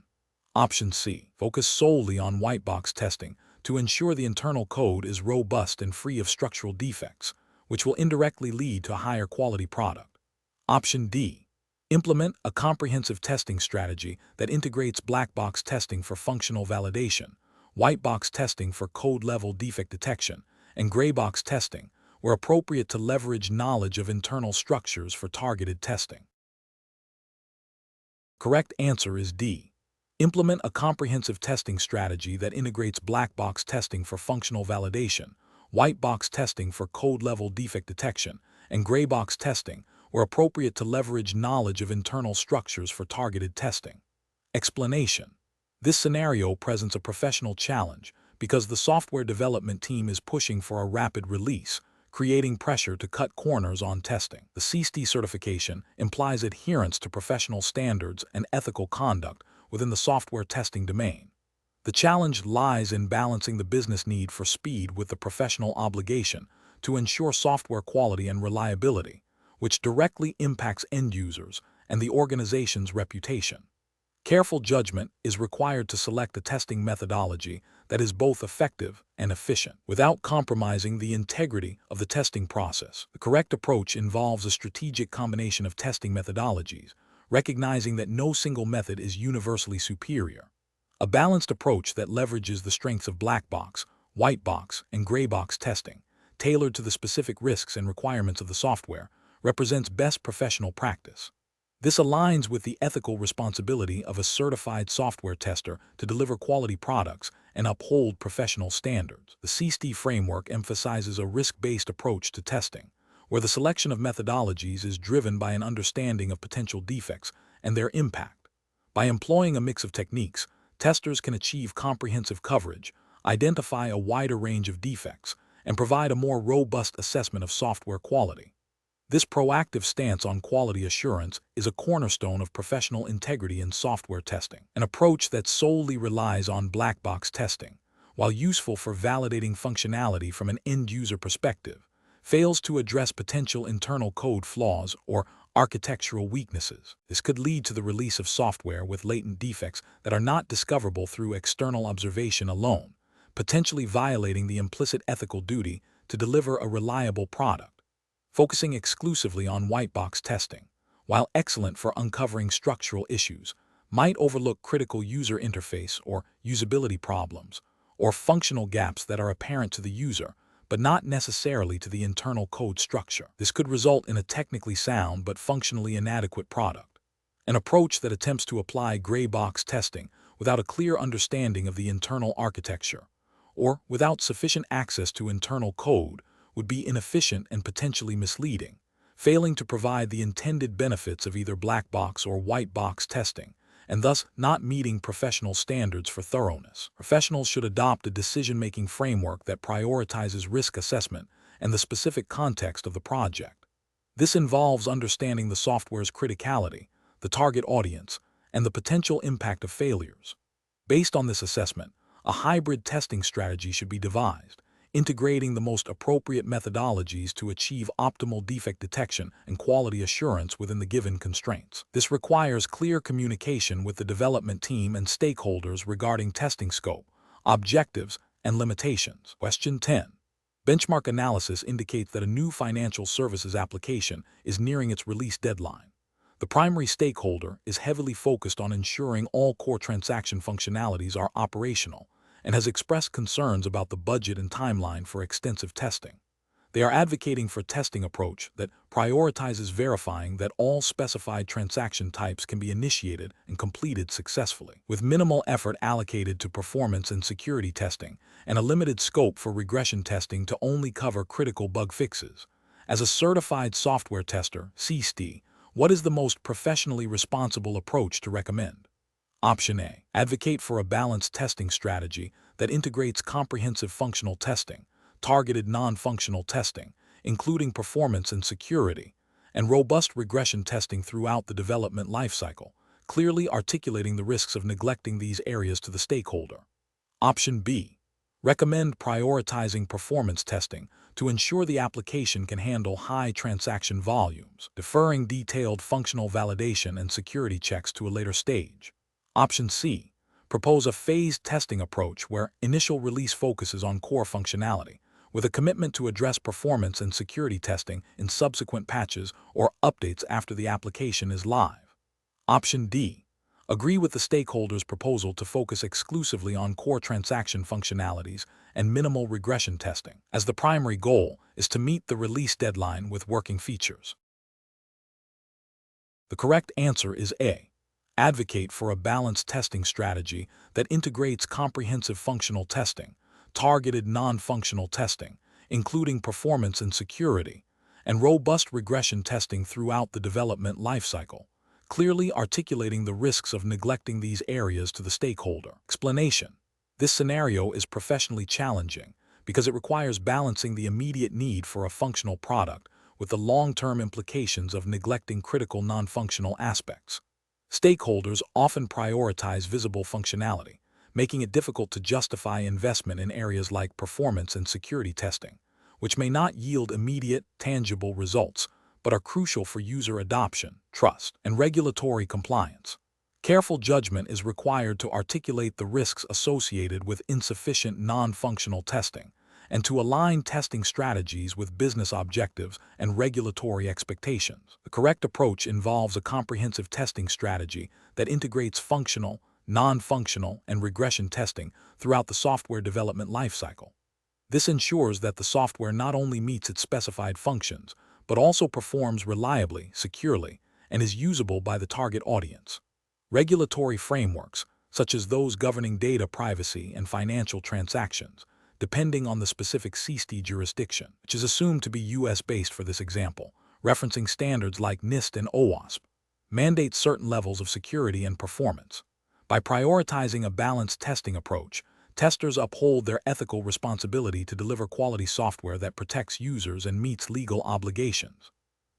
Option C. Focus solely on white box testing to ensure the internal code is robust and free of structural defects, which will indirectly lead to a higher quality product. Option D. Implement a comprehensive testing strategy that integrates black box testing for functional validation, white box testing for code-level defect detection, and gray box testing, where appropriate, to leverage knowledge of internal structures for targeted testing. Correct answer is D. Implement a comprehensive testing strategy that integrates black box testing for functional validation, white box testing for code-level defect detection, and gray box testing, where appropriate, to leverage knowledge of internal structures for targeted testing. Explanation. This scenario presents a professional challenge because the software development team is pushing for a rapid release, creating pressure to cut corners on testing. The CSTE certification implies adherence to professional standards and ethical conduct within the software testing domain. The challenge lies in balancing the business need for speed with the professional obligation to ensure software quality and reliability, which directly impacts end users and the organization's reputation. Careful judgment is required to select a testing methodology that is both effective and efficient, without compromising the integrity of the testing process. The correct approach involves a strategic combination of testing methodologies, recognizing that no single method is universally superior. A balanced approach that leverages the strengths of black box, white box, and gray box testing, tailored to the specific risks and requirements of the software, represents best professional practice. This aligns with the ethical responsibility of a certified software tester to deliver quality products and uphold professional standards. The CSTE framework emphasizes a risk-based approach to testing, where the selection of methodologies is driven by an understanding of potential defects and their impact. By employing a mix of techniques, testers can achieve comprehensive coverage, identify a wider range of defects, and provide a more robust assessment of software quality. This proactive stance on quality assurance is a cornerstone of professional integrity in software testing, an approach that solely relies on black box testing, while useful for validating functionality from an end-user perspective, fails to address potential internal code flaws or architectural weaknesses. This could lead to the release of software with latent defects that are not discoverable through external observation alone, potentially violating the implicit ethical duty to deliver a reliable product. Focusing exclusively on white box testing, while excellent for uncovering structural issues, might overlook critical user interface or usability problems, or functional gaps that are apparent to the user, but not necessarily to the internal code structure. This could result in a technically sound but functionally inadequate product. An approach that attempts to apply gray box testing without a clear understanding of the internal architecture, or without sufficient access to internal code, would be inefficient and potentially misleading, failing to provide the intended benefits of either black box or white box testing, and thus not meeting professional standards for thoroughness. Professionals should adopt a decision-making framework that prioritizes risk assessment and the specific context of the project. This involves understanding the software's criticality, the target audience, and the potential impact of failures. Based on this assessment, a hybrid testing strategy should be devised, integrating the most appropriate methodologies to achieve optimal defect detection and quality assurance within the given constraints. This requires clear communication with the development team and stakeholders regarding testing scope, objectives, and limitations. Question 10. Benchmark analysis indicates that a new financial services application is nearing its release deadline. The primary stakeholder is heavily focused on ensuring all core transaction functionalities are operational, and has expressed concerns about the budget and timeline for extensive testing. They are advocating for a testing approach that prioritizes verifying that all specified transaction types can be initiated and completed successfully, with minimal effort allocated to performance and security testing, and a limited scope for regression testing to only cover critical bug fixes. As a certified software tester, CSTE, what is the most professionally responsible approach to recommend? Option A. Advocate for a balanced testing strategy that integrates comprehensive functional testing, targeted non-functional testing, including performance and security, and robust regression testing throughout the development lifecycle, clearly articulating the risks of neglecting these areas to the stakeholder. Option B. Recommend prioritizing performance testing to ensure the application can handle high transaction volumes, deferring detailed functional validation and security checks to a later stage. Option C. Propose a phased testing approach where initial release focuses on core functionality, with a commitment to address performance and security testing in subsequent patches or updates after the application is live. Option D. Agree with the stakeholders' proposal to focus exclusively on core transaction functionalities and minimal regression testing, as the primary goal is to meet the release deadline with working features. The correct answer is A. Advocate for a balanced testing strategy that integrates comprehensive functional testing, targeted non-functional testing, including performance and security, and robust regression testing throughout the development lifecycle, clearly articulating the risks of neglecting these areas to the stakeholder. Explanation. This scenario is professionally challenging because it requires balancing the immediate need for a functional product with the long-term implications of neglecting critical non-functional aspects. Stakeholders often prioritize visible functionality, making it difficult to justify investment in areas like performance and security testing, which may not yield immediate, tangible results, but are crucial for user adoption, trust, and regulatory compliance. Careful judgment is required to articulate the risks associated with insufficient non-functional testing, and to align testing strategies with business objectives and regulatory expectations. The correct approach involves a comprehensive testing strategy that integrates functional, non-functional, and regression testing throughout the software development lifecycle. This ensures that the software not only meets its specified functions, but also performs reliably, securely, and is usable by the target audience. Regulatory frameworks, such as those governing data privacy and financial transactions, depending on the specific CSTE jurisdiction, which is assumed to be US-based for this example, referencing standards like NIST and OWASP, mandate certain levels of security and performance. By prioritizing a balanced testing approach, testers uphold their ethical responsibility to deliver quality software that protects users and meets legal obligations.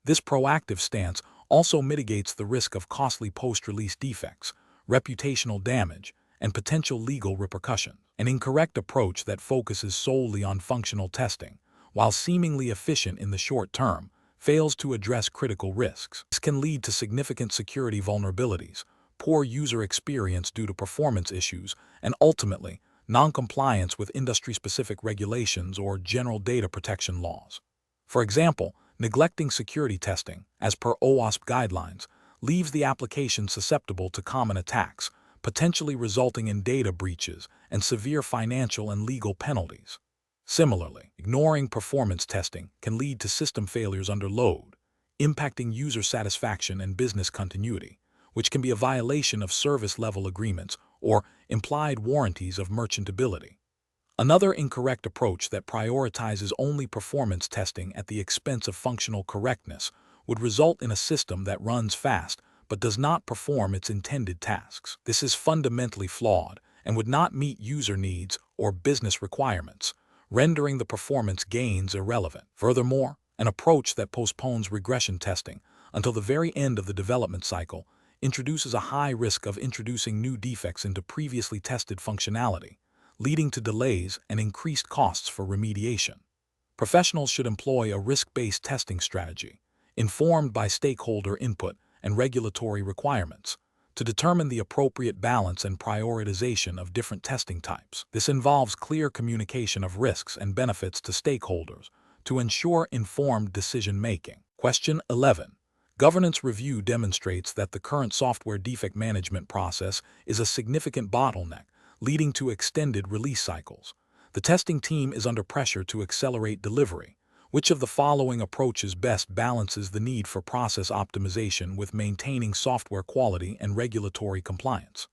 This proactive stance also mitigates the risk of costly post-release defects, reputational damage, and potential legal repercussions. An incorrect approach that focuses solely on functional testing, while seemingly efficient in the short term, fails to address critical risks. This can lead to significant security vulnerabilities, poor user experience due to performance issues, and ultimately, non-compliance with industry-specific regulations or general data protection laws. For example, neglecting security testing, as per OWASP guidelines, leaves the application susceptible to common attacks, potentially resulting in data breaches and severe financial and legal penalties. Similarly, ignoring performance testing can lead to system failures under load, impacting user satisfaction and business continuity, which can be a violation of service-level agreements or implied warranties of merchantability. Another incorrect approach that prioritizes only performance testing at the expense of functional correctness would result in a system that runs fast but does not perform its intended tasks. This is fundamentally flawed and would not meet user needs or business requirements, rendering the performance gains irrelevant. Furthermore, an approach that postpones regression testing until the very end of the development cycle introduces a high risk of introducing new defects into previously tested functionality, leading to delays and increased costs for remediation. Professionals should employ a risk-based testing strategy, informed by stakeholder input and regulatory requirements, to determine the appropriate balance and prioritization of different testing types. This involves clear communication of risks and benefits to stakeholders to ensure informed decision-making. Question 11. Governance review demonstrates that the current software defect management process is a significant bottleneck, leading to extended release cycles. The testing team is under pressure to accelerate delivery. Which of the following approaches best balances the need for process optimization with maintaining software quality and regulatory compliance?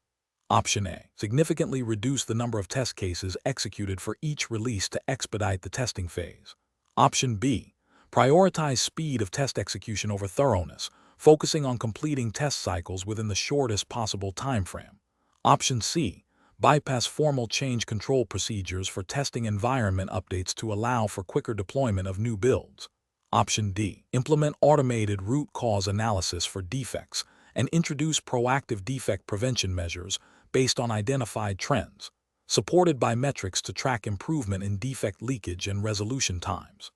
Option A. Significantly reduce the number of test cases executed for each release to expedite the testing phase. Option B. Prioritize speed of test execution over thoroughness, focusing on completing test cycles within the shortest possible timeframe. Option C. Bypass formal change control procedures for testing environment updates to allow for quicker deployment of new builds. Option D. Implement automated root cause analysis for defects and introduce proactive defect prevention measures based on identified trends, supported by metrics to track improvement in defect leakage and resolution times.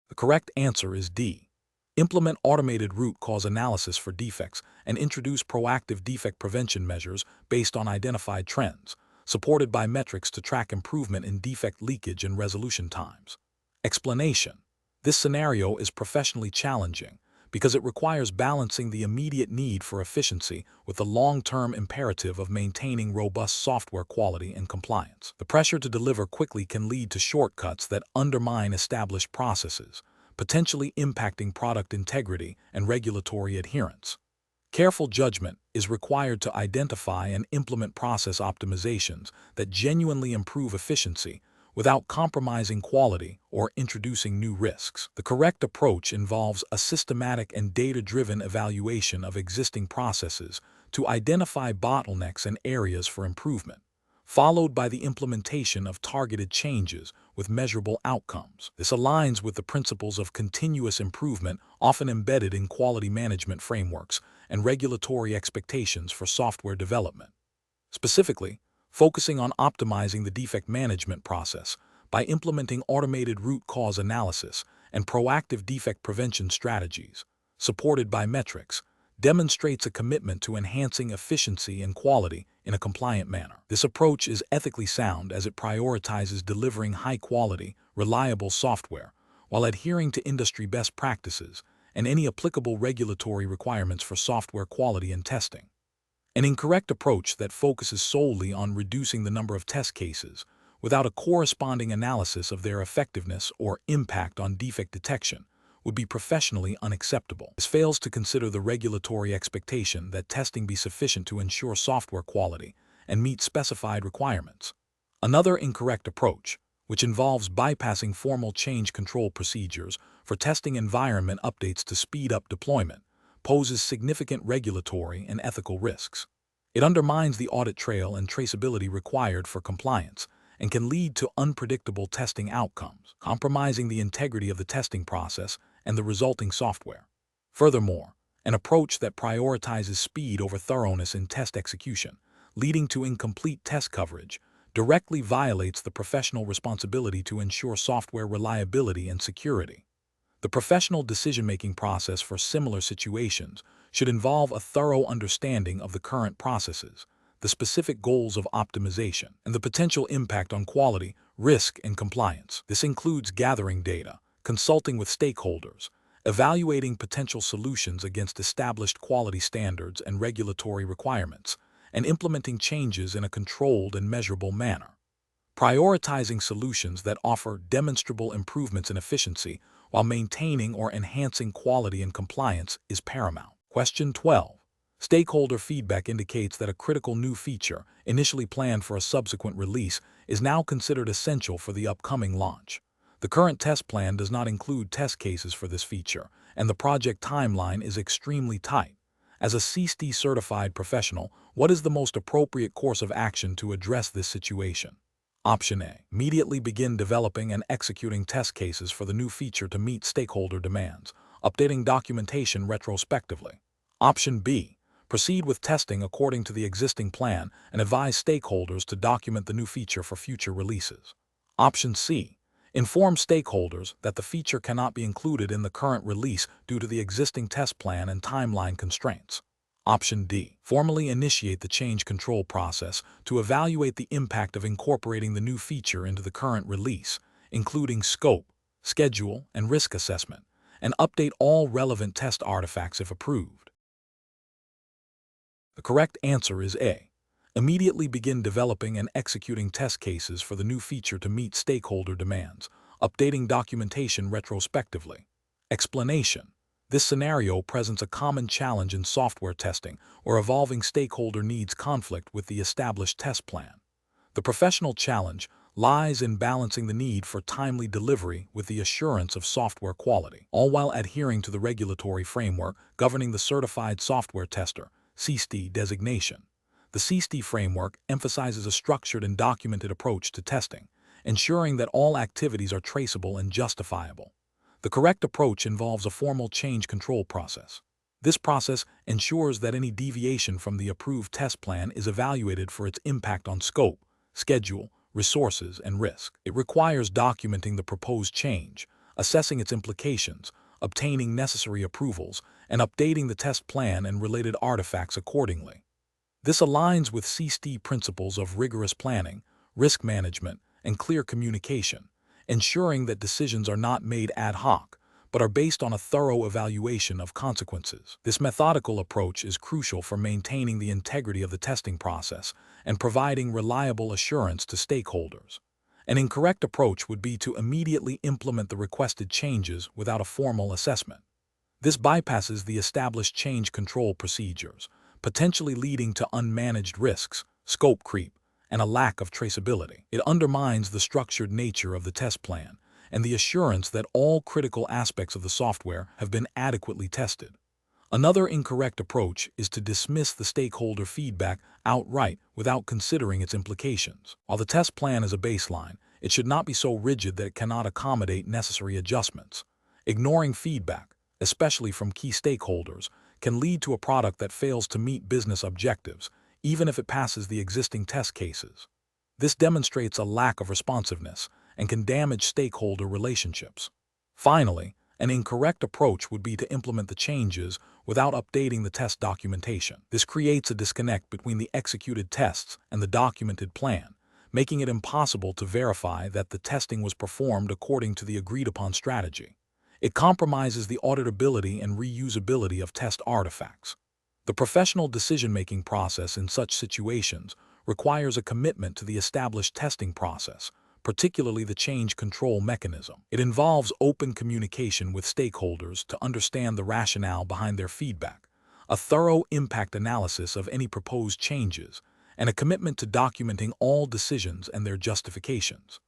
The correct answer is D. Implement automated root cause analysis for defects and introduce proactive defect prevention measures based on identified trends, supported by metrics to track improvement in defect leakage and resolution times. Explanation: this scenario is professionally challenging because it requires balancing the immediate need for efficiency with the long-term imperative of maintaining robust software quality and compliance. The pressure to deliver quickly can lead to shortcuts that undermine established processes, potentially impacting product integrity and regulatory adherence. Careful judgment is required to identify and implement process optimizations that genuinely improve efficiency without compromising quality or introducing new risks. The correct approach involves a systematic and data-driven evaluation of existing processes to identify bottlenecks and areas for improvement, followed by the implementation of targeted changes with measurable outcomes. This aligns with the principles of continuous improvement often embedded in quality management frameworks and regulatory expectations for software development. Specifically, focusing on optimizing the defect management process by implementing automated root cause analysis and proactive defect prevention strategies, supported by metrics, demonstrates a commitment to enhancing efficiency and quality in a compliant manner. This approach is ethically sound as it prioritizes delivering high-quality, reliable software while adhering to industry best practices and any applicable regulatory requirements for software quality and testing. An incorrect approach that focuses solely on reducing the number of test cases without a corresponding analysis of their effectiveness or impact on defect detection would be professionally unacceptable. This fails to consider the regulatory expectation that testing be sufficient to ensure software quality and meet specified requirements. Another incorrect approach, which involves bypassing formal change control procedures for testing environment updates to speed up deployment, poses significant regulatory and ethical risks. It undermines the audit trail and traceability required for compliance and can lead to unpredictable testing outcomes, compromising the integrity of the testing process and the resulting software. Furthermore, an approach that prioritizes speed over thoroughness in test execution, leading to incomplete test coverage, directly violates the professional responsibility to ensure software reliability and security. The professional decision-making process for similar situations should involve a thorough understanding of the current processes, the specific goals of optimization, and the potential impact on quality, risk, and compliance. This includes gathering data, consulting with stakeholders, evaluating potential solutions against established quality standards and regulatory requirements, and implementing changes in a controlled and measurable manner. Prioritizing solutions that offer demonstrable improvements in efficiency while maintaining or enhancing quality and compliance is paramount. Question 12. Stakeholder feedback indicates that a critical new feature, initially planned for a subsequent release, is now considered essential for the upcoming launch. The current test plan does not include test cases for this feature, and the project timeline is extremely tight. As a CSTE certified professional, what is the most appropriate course of action to address this situation? Option A. Immediately begin developing and executing test cases for the new feature to meet stakeholder demands, updating documentation retrospectively. Option B. Proceed with testing according to the existing plan and advise stakeholders to document the new feature for future releases. Option C. Inform stakeholders that the feature cannot be included in the current release due to the existing test plan and timeline constraints. Option D. Formally initiate the change control process to evaluate the impact of incorporating the new feature into the current release, including scope, schedule, and risk assessment, and update all relevant test artifacts if approved. The correct answer is A. Immediately begin developing and executing test cases for the new feature to meet stakeholder demands, updating documentation retrospectively. Explanation. This scenario presents a common challenge in software testing where evolving stakeholder needs conflict with the established test plan. The professional challenge lies in balancing the need for timely delivery with the assurance of software quality, all while adhering to the regulatory framework governing the Certified Software Tester (CSTE) designation. The CSTE framework emphasizes a structured and documented approach to testing, ensuring that all activities are traceable and justifiable. The correct approach involves a formal change control process. This process ensures that any deviation from the approved test plan is evaluated for its impact on scope, schedule, resources, and risk. It requires documenting the proposed change, assessing its implications, obtaining necessary approvals, and updating the test plan and related artifacts accordingly. This aligns with CSTE principles of rigorous planning, risk management, and clear communication, ensuring that decisions are not made ad hoc, but are based on a thorough evaluation of consequences. This methodical approach is crucial for maintaining the integrity of the testing process and providing reliable assurance to stakeholders. An incorrect approach would be to immediately implement the requested changes without a formal assessment. This bypasses the established change control procedures, potentially leading to unmanaged risks, scope creep, and a lack of traceability. It undermines the structured nature of the test plan and the assurance that all critical aspects of the software have been adequately tested. Another incorrect approach is to dismiss the stakeholder feedback outright without considering its implications. While the test plan is a baseline, it should not be so rigid that it cannot accommodate necessary adjustments. Ignoring feedback, especially from key stakeholders, can lead to a product that fails to meet business objectives, even if it passes the existing test cases. This demonstrates a lack of responsiveness and can damage stakeholder relationships. Finally, an incorrect approach would be to implement the changes without updating the test documentation. This creates a disconnect between the executed tests and the documented plan, making it impossible to verify that the testing was performed according to the agreed-upon strategy. It compromises the auditability and reusability of test artifacts. The professional decision-making process in such situations requires a commitment to the established testing process, particularly the change control mechanism. It involves open communication with stakeholders to understand the rationale behind their feedback, a thorough impact analysis of any proposed changes, and a commitment to documenting all decisions and their justifications.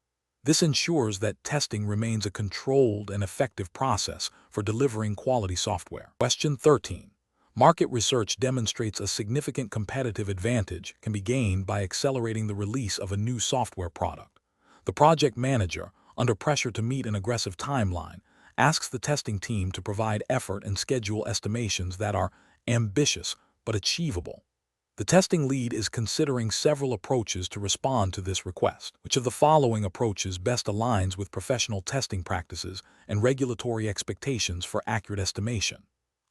This ensures that testing remains a controlled and effective process for delivering quality software. Question 13. Market research demonstrates a significant competitive advantage can be gained by accelerating the release of a new software product. The project manager, under pressure to meet an aggressive timeline, asks the testing team to provide effort and schedule estimations that are ambitious but achievable. The testing lead is considering several approaches to respond to this request. Which of the following approaches best aligns with professional testing practices and regulatory expectations for accurate estimation?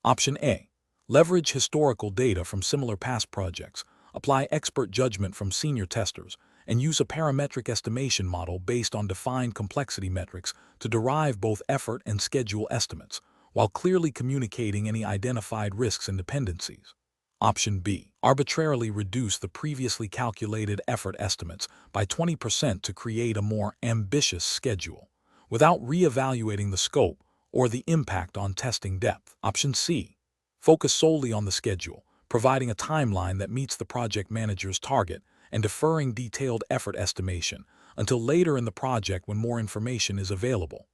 Option A. Leverage historical data from similar past projects, apply expert judgment from senior testers, and use a parametric estimation model based on defined complexity metrics to derive both effort and schedule estimates, while clearly communicating any identified risks and dependencies. Option B. Arbitrarily reduce the previously calculated effort estimates by 20% to create a more ambitious schedule, without re-evaluating the scope or the impact on testing depth. Option C. Focus solely on the schedule, providing a timeline that meets the project manager's target and deferring detailed effort estimation until later in the project when more information is available.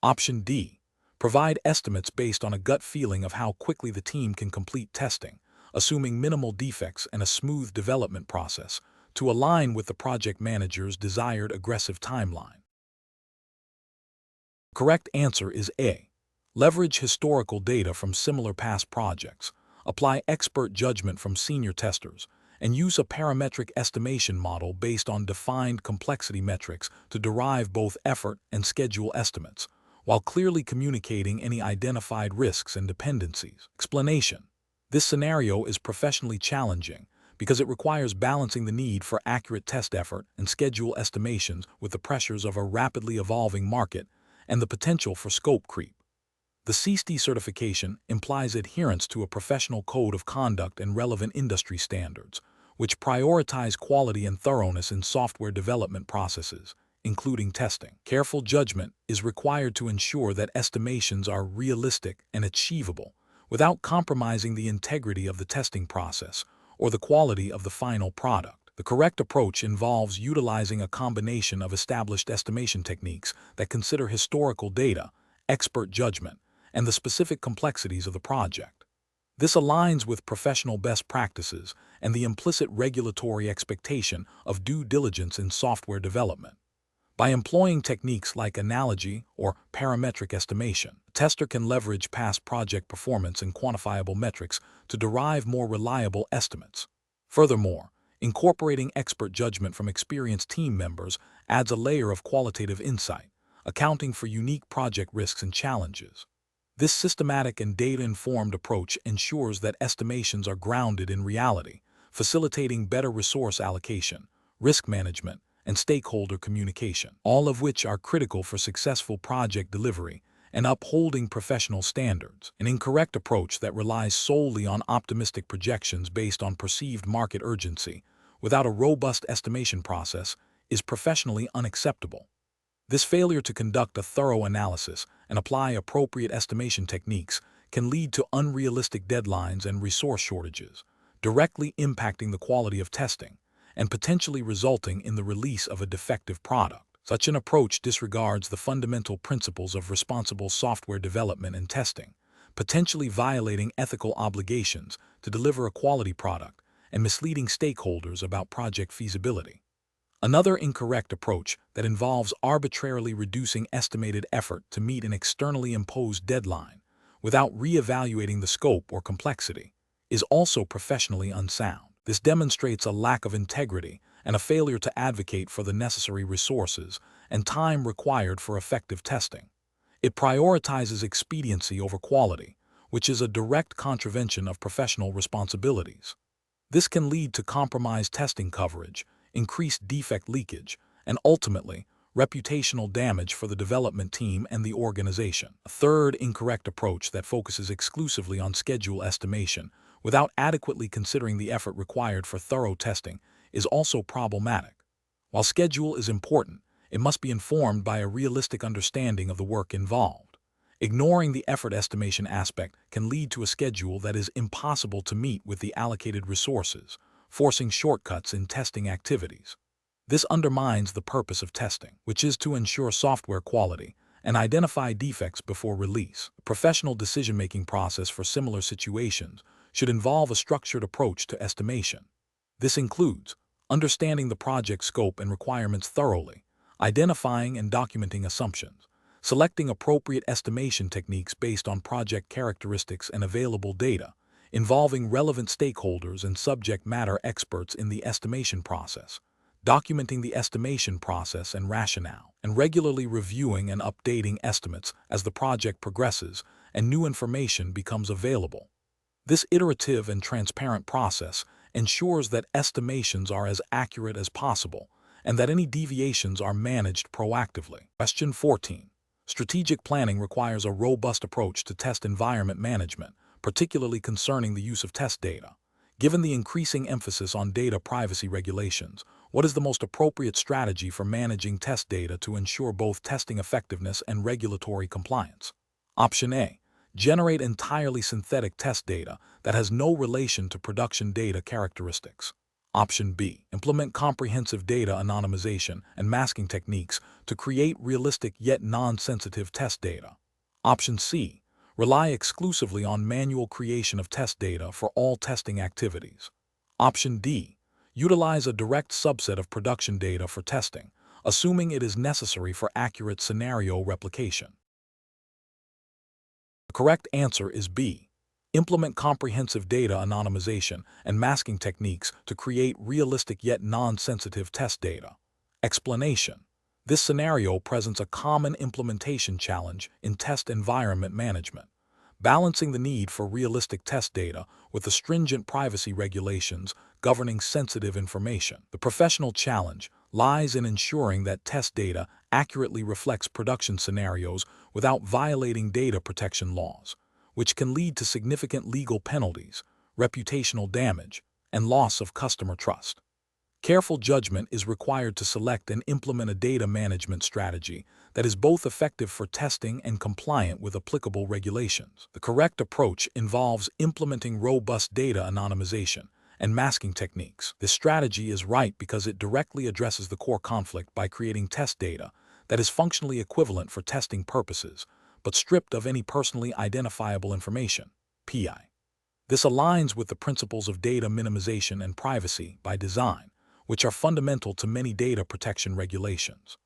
Option D. Provide estimates based on a gut feeling of how quickly the team can complete testing, assuming minimal defects and a smooth development process to align with the project manager's desired aggressive timeline. The correct answer is A. Leverage historical data from similar past projects, apply expert judgment from senior testers, and use a parametric estimation model based on defined complexity metrics to derive both effort and schedule estimates, while clearly communicating any identified risks and dependencies. Explanation. This scenario is professionally challenging because it requires balancing the need for accurate test effort and schedule estimations with the pressures of a rapidly evolving market and the potential for scope creep. The CSTE certification implies adherence to a professional code of conduct and relevant industry standards, which prioritize quality and thoroughness in software development processes, including testing. Careful judgment is required to ensure that estimations are realistic and achievable, without compromising the integrity of the testing process or the quality of the final product. The correct approach involves utilizing a combination of established estimation techniques that consider historical data, expert judgment, and the specific complexities of the project. This aligns with professional best practices and the implicit regulatory expectation of due diligence in software development. By employing techniques like analogy or parametric estimation, a tester can leverage past project performance and quantifiable metrics to derive more reliable estimates. Furthermore, incorporating expert judgment from experienced team members adds a layer of qualitative insight, accounting for unique project risks and challenges. This systematic and data-informed approach ensures that estimations are grounded in reality, facilitating better resource allocation, risk management, and stakeholder communication, all of which are critical for successful project delivery and upholding professional standards. An incorrect approach that relies solely on optimistic projections based on perceived market urgency, without a robust estimation process, is professionally unacceptable. This failure to conduct a thorough analysis and apply appropriate estimation techniques can lead to unrealistic deadlines and resource shortages, directly impacting the quality of testing and potentially resulting in the release of a defective product. Such an approach disregards the fundamental principles of responsible software development and testing, potentially violating ethical obligations to deliver a quality product and misleading stakeholders about project feasibility. Another incorrect approach that involves arbitrarily reducing estimated effort to meet an externally imposed deadline without re-evaluating the scope or complexity is also professionally unsound. This demonstrates a lack of integrity and a failure to advocate for the necessary resources and time required for effective testing. It prioritizes expediency over quality, which is a direct contravention of professional responsibilities. This can lead to compromised testing coverage, increased defect leakage, and ultimately, reputational damage for the development team and the organization. A third incorrect approach that focuses exclusively on schedule estimation without adequately considering the effort required for thorough testing is also problematic. While schedule is important, it must be informed by a realistic understanding of the work involved. Ignoring the effort estimation aspect can lead to a schedule that is impossible to meet with the allocated resources, forcing shortcuts in testing activities. This undermines the purpose of testing, which is to ensure software quality and identify defects before release. A professional decision-making process for similar situations should involve a structured approach to estimation. This includes understanding the project scope and requirements thoroughly, identifying and documenting assumptions, selecting appropriate estimation techniques based on project characteristics and available data, involving relevant stakeholders and subject matter experts in the estimation process, documenting the estimation process and rationale, and regularly reviewing and updating estimates as the project progresses and new information becomes available. This iterative and transparent process ensures that estimations are as accurate as possible and that any deviations are managed proactively. Question 14. Strategic planning requires a robust approach to test environment management, particularly concerning the use of test data. Given the increasing emphasis on data privacy regulations, what is the most appropriate strategy for managing test data to ensure both testing effectiveness and regulatory compliance? Option A. Generate entirely synthetic test data that has no relation to production data characteristics. Option B. Implement comprehensive data anonymization and masking techniques to create realistic yet non-sensitive test data. Option C. Rely exclusively on manual creation of test data for all testing activities. Option D. Utilize a direct subset of production data for testing, assuming it is necessary for accurate scenario replication. The correct answer is B. Implement comprehensive data anonymization and masking techniques to create realistic yet non-sensitive test data. Explanation. This scenario presents a common implementation challenge in test environment management, balancing the need for realistic test data with the stringent privacy regulations governing sensitive information. The professional challenge lies in ensuring that test data accurately reflects production scenarios without violating data protection laws, which can lead to significant legal penalties, reputational damage, and loss of customer trust. Careful judgment is required to select and implement a data management strategy that is both effective for testing and compliant with applicable regulations. The correct approach involves implementing robust data anonymization and masking techniques. This strategy is right because it directly addresses the core conflict by creating test data that is functionally equivalent for testing purposes, but stripped of any personally identifiable information, PI. This aligns with the principles of data minimization and privacy by design, which are fundamental to many data protection regulations.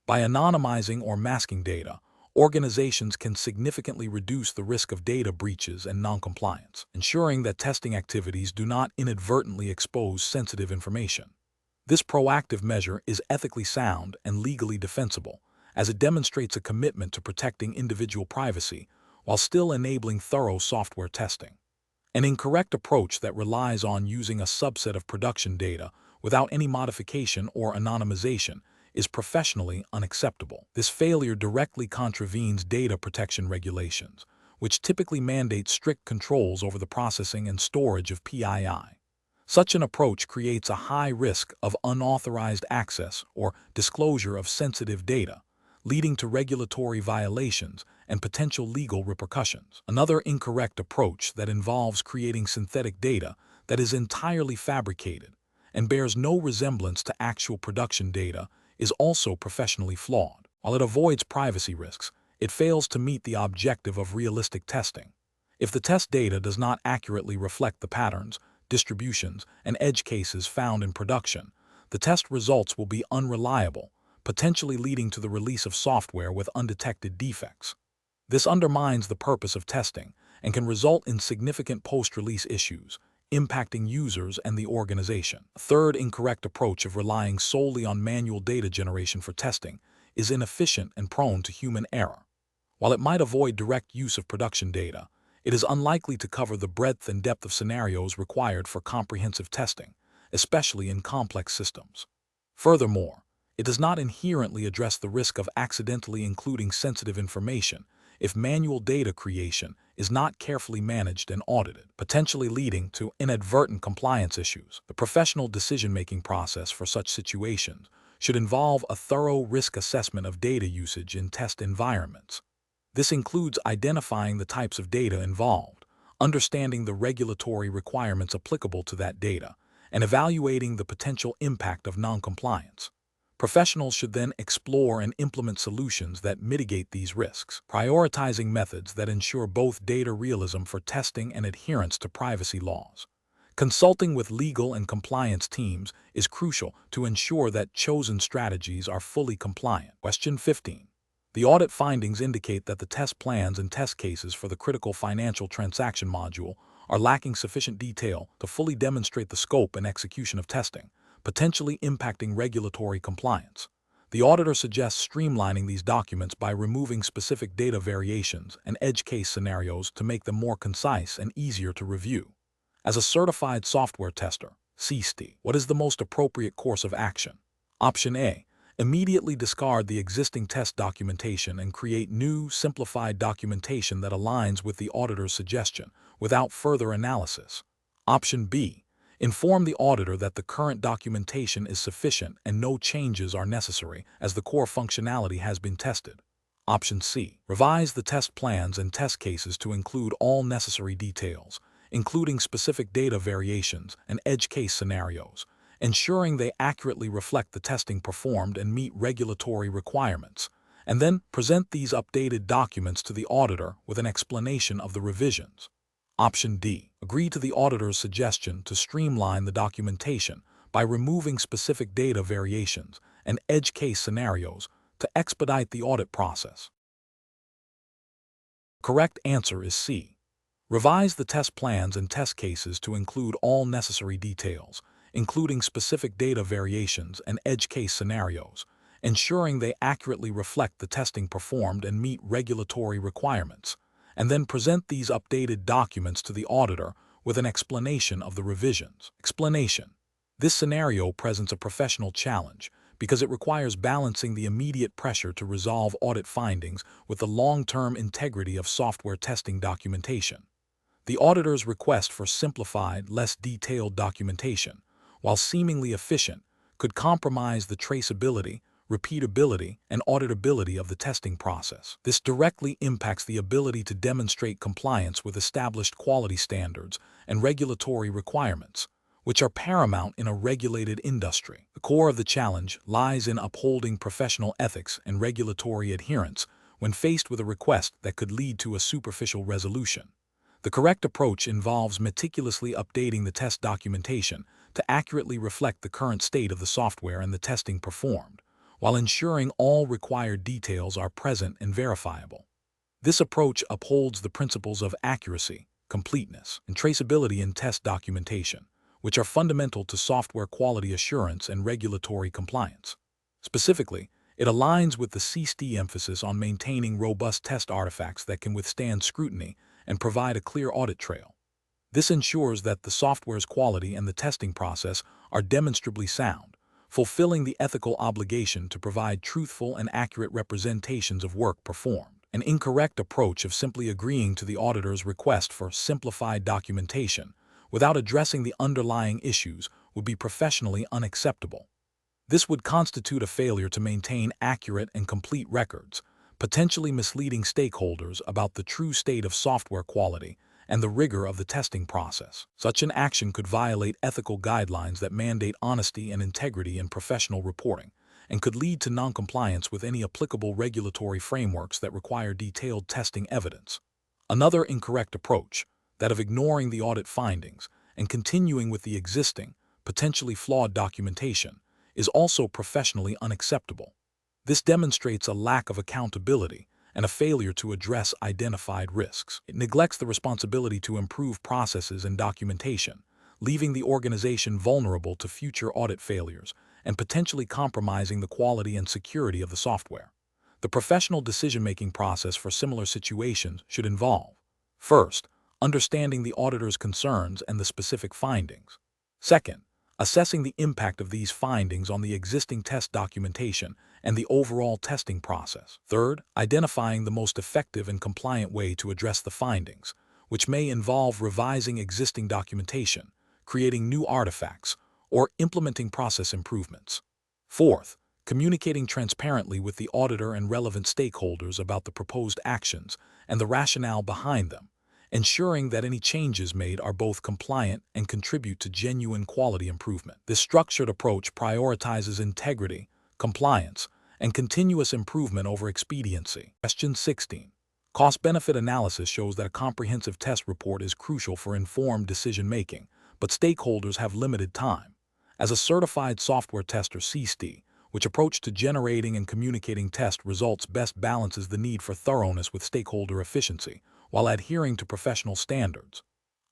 By anonymizing or masking data, organizations can significantly reduce the risk of data breaches and noncompliance, ensuring that testing activities do not inadvertently expose sensitive information. This proactive measure is ethically sound and legally defensible, as it demonstrates a commitment to protecting individual privacy while still enabling thorough software testing. An incorrect approach that relies on using a subset of production data without any modification or anonymization is professionally unacceptable. This failure directly contravenes data protection regulations, which typically mandate strict controls over the processing and storage of PII. Such an approach creates a high risk of unauthorized access or disclosure of sensitive data, leading to regulatory violations and potential legal repercussions. Another incorrect approach that involves creating synthetic data that is entirely fabricated and bears no resemblance to actual production data is also professionally flawed. While it avoids privacy risks, it fails to meet the objective of realistic testing. If the test data does not accurately reflect the patterns, distributions, and edge cases found in production, the test results will be unreliable, potentially leading to the release of software with undetected defects. This undermines the purpose of testing and can result in significant post-release issues, impacting users and the organization. A third incorrect approach of relying solely on manual data generation for testing is inefficient and prone to human error. While it might avoid direct use of production data, it is unlikely to cover the breadth and depth of scenarios required for comprehensive testing, especially in complex systems. Furthermore, it does not inherently address the risk of accidentally including sensitive information if manual data creation is not carefully managed and audited, potentially leading to inadvertent compliance issues. The professional decision-making process for such situations should involve a thorough risk assessment of data usage in test environments. This includes identifying the types of data involved, understanding the regulatory requirements applicable to that data, and evaluating the potential impact of noncompliance. Professionals should then explore and implement solutions that mitigate these risks, prioritizing methods that ensure both data realism for testing and adherence to privacy laws. Consulting with legal and compliance teams is crucial to ensure that chosen strategies are fully compliant. Question 15. The audit findings indicate that the test plans and test cases for the critical financial transaction module are lacking sufficient detail to fully demonstrate the scope and execution of testing, potentially impacting regulatory compliance. The auditor suggests streamlining these documents by removing specific data variations and edge case scenarios to make them more concise and easier to review. As a certified software tester, CSTE, what is the most appropriate course of action? Option A. Immediately discard the existing test documentation and create new, simplified documentation that aligns with the auditor's suggestion without further analysis. Option B. Inform the auditor that the current documentation is sufficient and no changes are necessary as the core functionality has been tested. Option C. Revise the test plans and test cases to include all necessary details, including specific data variations and edge case scenarios, ensuring they accurately reflect the testing performed and meet regulatory requirements, and then present these updated documents to the auditor with an explanation of the revisions. Option D. Agree to the auditor's suggestion to streamline the documentation by removing specific data variations and edge case scenarios to expedite the audit process. Correct answer is C. Revise the test plans and test cases to include all necessary details, including specific data variations and edge case scenarios, ensuring they accurately reflect the testing performed and meet regulatory requirements, and then present these updated documents to the auditor with an explanation of the revisions. Explanation. This scenario presents a professional challenge because it requires balancing the immediate pressure to resolve audit findings with the long-term integrity of software testing documentation. The auditor's request for simplified, less detailed documentation, while seemingly efficient, could compromise the traceability, repeatability, and auditability of the testing process. This directly impacts the ability to demonstrate compliance with established quality standards and regulatory requirements, which are paramount in a regulated industry. The core of the challenge lies in upholding professional ethics and regulatory adherence when faced with a request that could lead to a superficial resolution. The correct approach involves meticulously updating the test documentation to accurately reflect the current state of the software and the testing performed, while ensuring all required details are present and verifiable. This approach upholds the principles of accuracy, completeness, and traceability in test documentation, which are fundamental to software quality assurance and regulatory compliance. Specifically, it aligns with the CSTE emphasis on maintaining robust test artifacts that can withstand scrutiny and provide a clear audit trail. This ensures that the software's quality and the testing process are demonstrably sound, fulfilling the ethical obligation to provide truthful and accurate representations of work performed. An incorrect approach of simply agreeing to the auditor's request for simplified documentation without addressing the underlying issues would be professionally unacceptable. This would constitute a failure to maintain accurate and complete records, potentially misleading stakeholders about the true state of software quality and the rigor of the testing process. Such an action could violate ethical guidelines that mandate honesty and integrity in professional reporting, and could lead to noncompliance with any applicable regulatory frameworks that require detailed testing evidence. Another incorrect approach, that of ignoring the audit findings and continuing with the existing, potentially flawed documentation, is also professionally unacceptable. This demonstrates a lack of accountability and a failure to address identified risks. It neglects the responsibility to improve processes and documentation, leaving the organization vulnerable to future audit failures and potentially compromising the quality and security of the software. The professional decision-making process for similar situations should involve: first, understanding the auditor's concerns and the specific findings. Second, assessing the impact of these findings on the existing test documentation and the overall testing process. Third, identifying the most effective and compliant way to address the findings, which may involve revising existing documentation, creating new artifacts, or implementing process improvements. Fourth, communicating transparently with the auditor and relevant stakeholders about the proposed actions and the rationale behind them, ensuring that any changes made are both compliant and contribute to genuine quality improvement. This structured approach prioritizes integrity, compliance, and continuous improvement over expediency. Question 16. Cost-benefit analysis shows that a comprehensive test report is crucial for informed decision-making, but stakeholders have limited time. As a certified software tester, CSTE, which approach to generating and communicating test results best balances the need for thoroughness with stakeholder efficiency, while adhering to professional standards.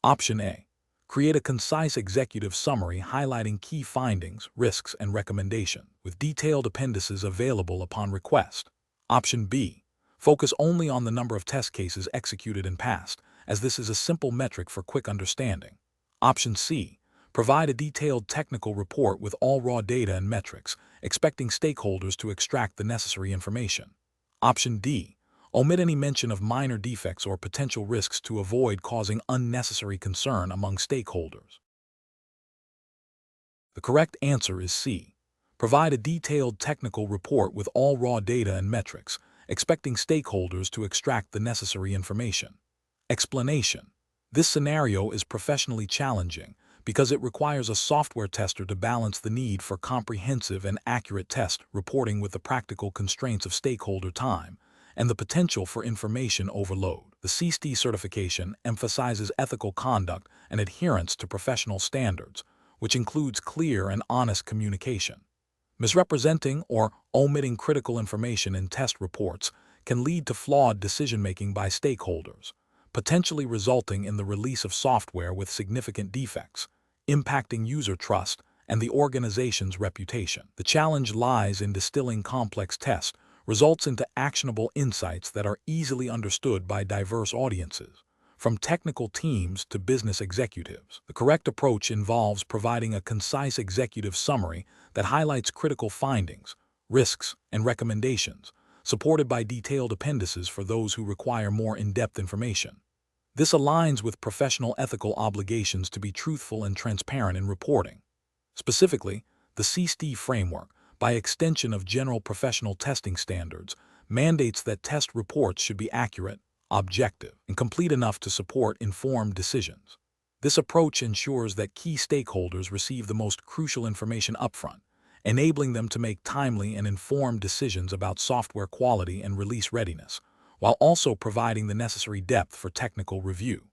Option A. Create a concise executive summary highlighting key findings, risks, and recommendations, with detailed appendices available upon request. Option B. Focus only on the number of test cases executed and passed, as this is a simple metric for quick understanding. Option C. Provide a detailed technical report with all raw data and metrics, expecting stakeholders to extract the necessary information. Option D. Omit any mention of minor defects or potential risks to avoid causing unnecessary concern among stakeholders. The correct answer is C. Provide a detailed technical report with all raw data and metrics, expecting stakeholders to extract the necessary information. Explanation. This scenario is professionally challenging because it requires a software tester to balance the need for comprehensive and accurate test reporting with the practical constraints of stakeholder time and the potential for information overload. The CSTE certification emphasizes ethical conduct and adherence to professional standards, which includes clear and honest communication. Misrepresenting or omitting critical information in test reports can lead to flawed decision-making by stakeholders, potentially resulting in the release of software with significant defects, impacting user trust and the organization's reputation. The challenge lies in distilling complex tests results into actionable insights that are easily understood by diverse audiences, from technical teams to business executives. The correct approach involves providing a concise executive summary that highlights critical findings, risks, and recommendations, supported by detailed appendices for those who require more in-depth information. This aligns with professional ethical obligations to be truthful and transparent in reporting. Specifically, the CSTE framework, by extension of general professional testing standards, mandates that test reports should be accurate, objective, and complete enough to support informed decisions. This approach ensures that key stakeholders receive the most crucial information upfront, enabling them to make timely and informed decisions about software quality and release readiness, while also providing the necessary depth for technical review.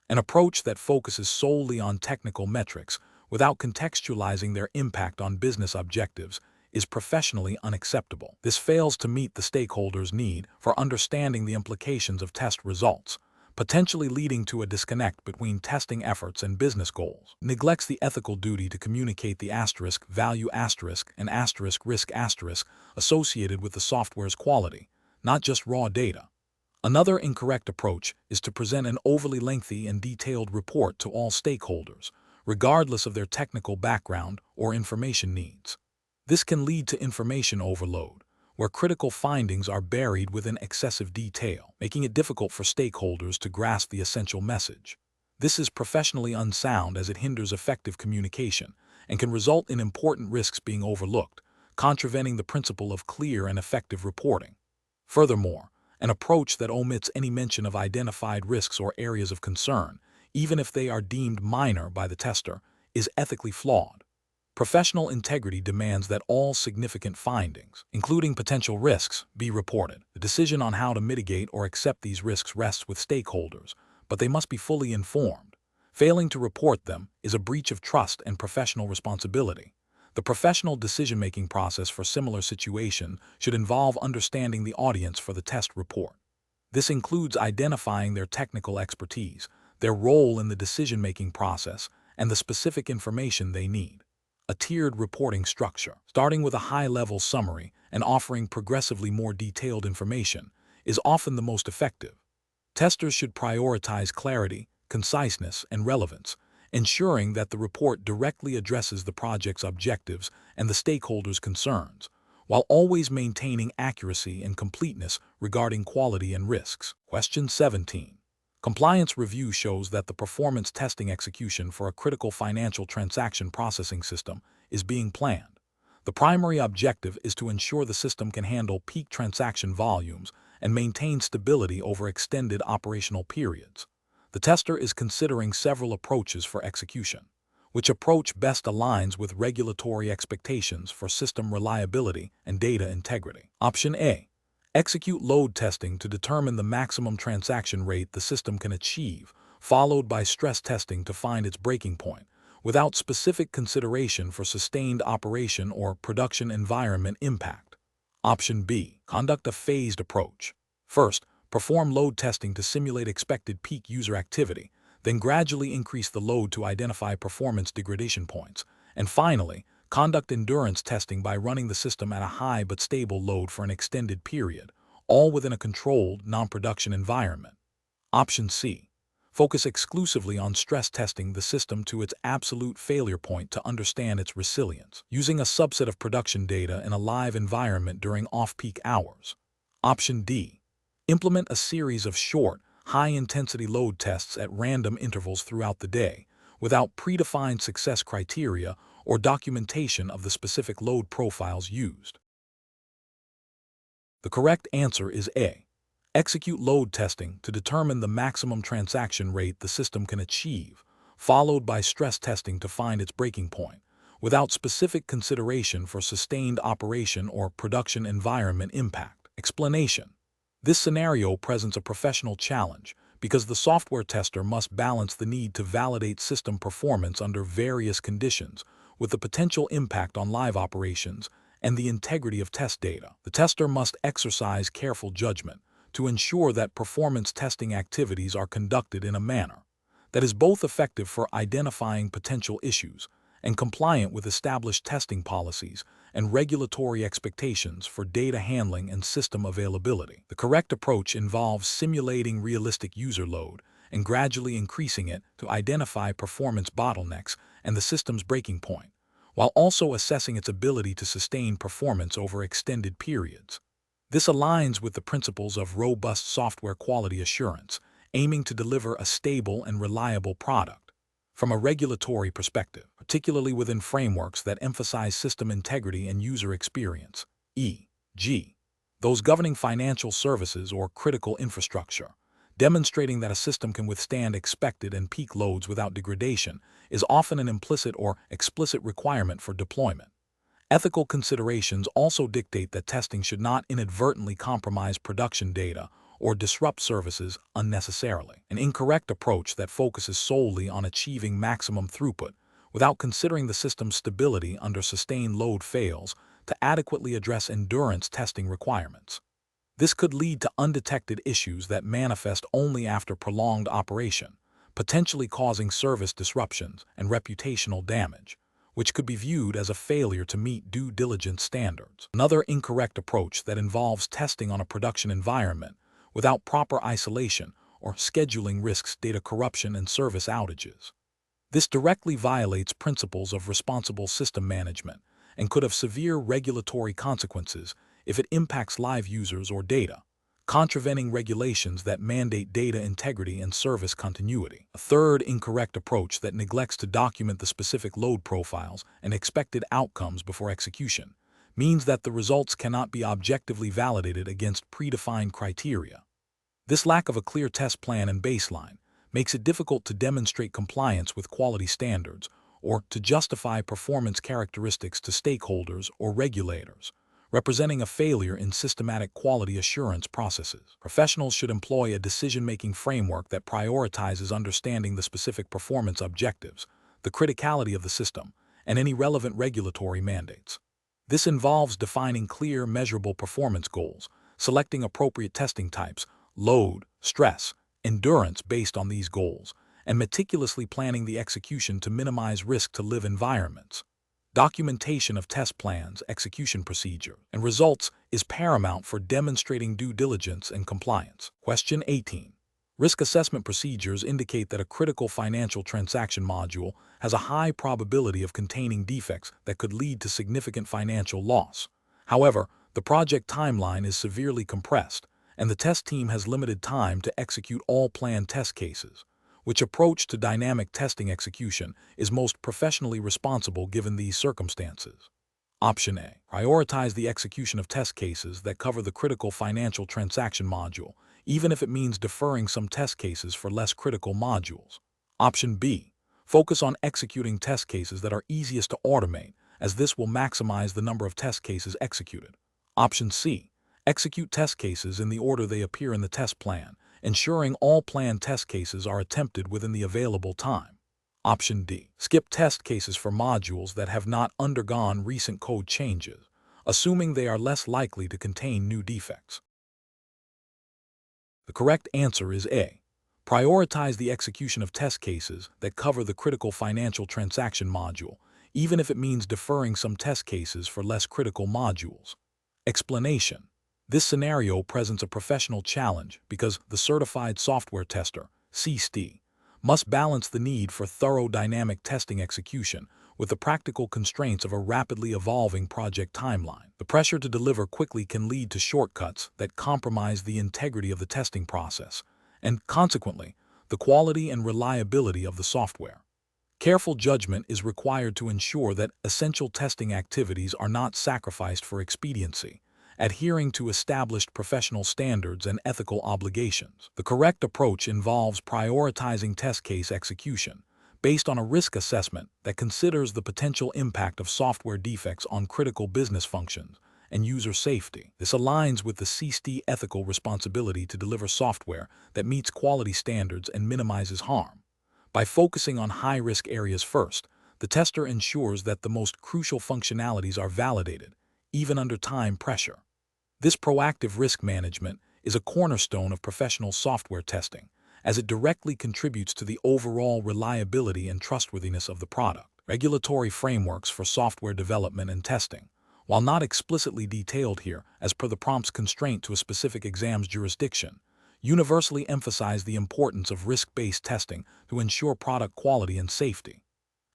An approach that focuses solely on technical metrics without contextualizing their impact on business objectives is professionally unacceptable. This fails to meet the stakeholders' need for understanding the implications of test results, potentially leading to a disconnect between testing efforts and business goals. It neglects the ethical duty to communicate the value and risk associated with the software's quality, not just raw data. Another incorrect approach is to present an overly lengthy and detailed report to all stakeholders, regardless of their technical background or information needs. This can lead to information overload, where critical findings are buried within excessive detail, making it difficult for stakeholders to grasp the essential message. This is professionally unsound as it hinders effective communication and can result in important risks being overlooked, contravening the principle of clear and effective reporting. Furthermore, an approach that omits any mention of identified risks or areas of concern, even if they are deemed minor by the tester, is ethically flawed. Professional integrity demands that all significant findings, including potential risks, be reported. The decision on how to mitigate or accept these risks rests with stakeholders, but they must be fully informed. Failing to report them is a breach of trust and professional responsibility. The professional decision-making process for similar situations should involve understanding the audience for the test report. This includes identifying their technical expertise, their role in the decision-making process, and the specific information they need. A tiered reporting structure, starting with a high-level summary and offering progressively more detailed information, is often the most effective. Testers should prioritize clarity, conciseness, and relevance, ensuring that the report directly addresses the project's objectives and the stakeholders' concerns, while always maintaining accuracy and completeness regarding quality and risks. Question 17. Compliance review shows that the performance testing execution for a critical financial transaction processing system is being planned. The primary objective is to ensure the system can handle peak transaction volumes and maintain stability over extended operational periods. The tester is considering several approaches for execution. which approach best aligns with regulatory expectations for system reliability and data integrity. Option A. Execute load testing to determine the maximum transaction rate the system can achieve, followed by stress testing to find its breaking point, without specific consideration for sustained operation or production environment impact. Option B. Conduct a phased approach. First, perform load testing to simulate expected peak user activity, then gradually increase the load to identify performance degradation points, and finally, conduct endurance testing by running the system at a high but stable load for an extended period, all within a controlled, non-production environment. Option C. Focus exclusively on stress testing the system to its absolute failure point to understand its resilience, using a subset of production data in a live environment during off-peak hours. Option D. Implement a series of short, high-intensity load tests at random intervals throughout the day, without predefined success criteria or documentation of the specific load profiles used. The correct answer is A. Execute load testing to determine the maximum transaction rate the system can achieve, followed by stress testing to find its breaking point, without specific consideration for sustained operation or production environment impact. Explanation. This scenario presents a professional challenge because the software tester must balance the need to validate system performance under various conditions with the potential impact on live operations and the integrity of test data. The tester must exercise careful judgment to ensure that performance testing activities are conducted in a manner that is both effective for identifying potential issues and compliant with established testing policies and regulatory expectations for data handling and system availability. The correct approach involves simulating realistic user load and gradually increasing it to identify performance bottlenecks and the system's breaking point, while also assessing its ability to sustain performance over extended periods. This aligns with the principles of robust software quality assurance, aiming to deliver a stable and reliable product. From a regulatory perspective, particularly within frameworks that emphasize system integrity and user experience, e.g., those governing financial services or critical infrastructure, demonstrating that a system can withstand expected and peak loads without degradation is often an implicit or explicit requirement for deployment. Ethical considerations also dictate that testing should not inadvertently compromise production data or disrupt services unnecessarily. An incorrect approach that focuses solely on achieving maximum throughput without considering the system's stability under sustained load fails to adequately address endurance testing requirements. This could lead to undetected issues that manifest only after prolonged operation, potentially causing service disruptions and reputational damage, which could be viewed as a failure to meet due diligence standards. Another incorrect approach that involves testing on a production environment without proper isolation or scheduling risks data corruption and service outages. This directly violates principles of responsible system management and could have severe regulatory consequences if it impacts live users or data, contravening regulations that mandate data integrity and service continuity. A third incorrect approach that neglects to document the specific load profiles and expected outcomes before execution means that the results cannot be objectively validated against predefined criteria. This lack of a clear test plan and baseline makes it difficult to demonstrate compliance with quality standards or to justify performance characteristics to stakeholders or regulators, representing a failure in systematic quality assurance processes. Professionals should employ a decision-making framework that prioritizes understanding the specific performance objectives, the criticality of the system, and any relevant regulatory mandates. This involves defining clear, measurable performance goals, selecting appropriate testing types, load, stress, endurance based on these goals, and meticulously planning the execution to minimize risk to live environments. Documentation of test plans, execution procedure, and results is paramount for demonstrating due diligence and compliance. Question 18. Risk assessment procedures indicate that a critical financial transaction module has a high probability of containing defects that could lead to significant financial loss. However, the project timeline is severely compressed, and the test team has limited time to execute all planned test cases. Which approach to dynamic testing execution is most professionally responsible given these circumstances? Option A. Prioritize the execution of test cases that cover the critical financial transaction module, even if it means deferring some test cases for less critical modules. Option B. Focus on executing test cases that are easiest to automate, as this will maximize the number of test cases executed. Option C. Execute test cases in the order they appear in the test plan, ensuring all planned test cases are attempted within the available time. Option D. Skip test cases for modules that have not undergone recent code changes, assuming they are less likely to contain new defects. The correct answer is A. Prioritize the execution of test cases that cover the critical financial transaction module, even if it means deferring some test cases for less critical modules. Explanation. This scenario presents a professional challenge because the certified software tester, CSTE, must balance the need for thorough dynamic testing execution with the practical constraints of a rapidly evolving project timeline. The pressure to deliver quickly can lead to shortcuts that compromise the integrity of the testing process, and consequently, the quality and reliability of the software. Careful judgment is required to ensure that essential testing activities are not sacrificed for expediency, adhering to established professional standards and ethical obligations. The correct approach involves prioritizing test case execution based on a risk assessment that considers the potential impact of software defects on critical business functions and user safety. This aligns with the CSTE ethical responsibility to deliver software that meets quality standards and minimizes harm. By focusing on high-risk areas first, the tester ensures that the most crucial functionalities are validated, even under time pressure. This proactive risk management is a cornerstone of professional software testing, as it directly contributes to the overall reliability and trustworthiness of the product. Regulatory frameworks for software development and testing, while not explicitly detailed here as per the prompt's constraint to a specific exam's jurisdiction, universally emphasize the importance of risk-based testing to ensure product quality and safety.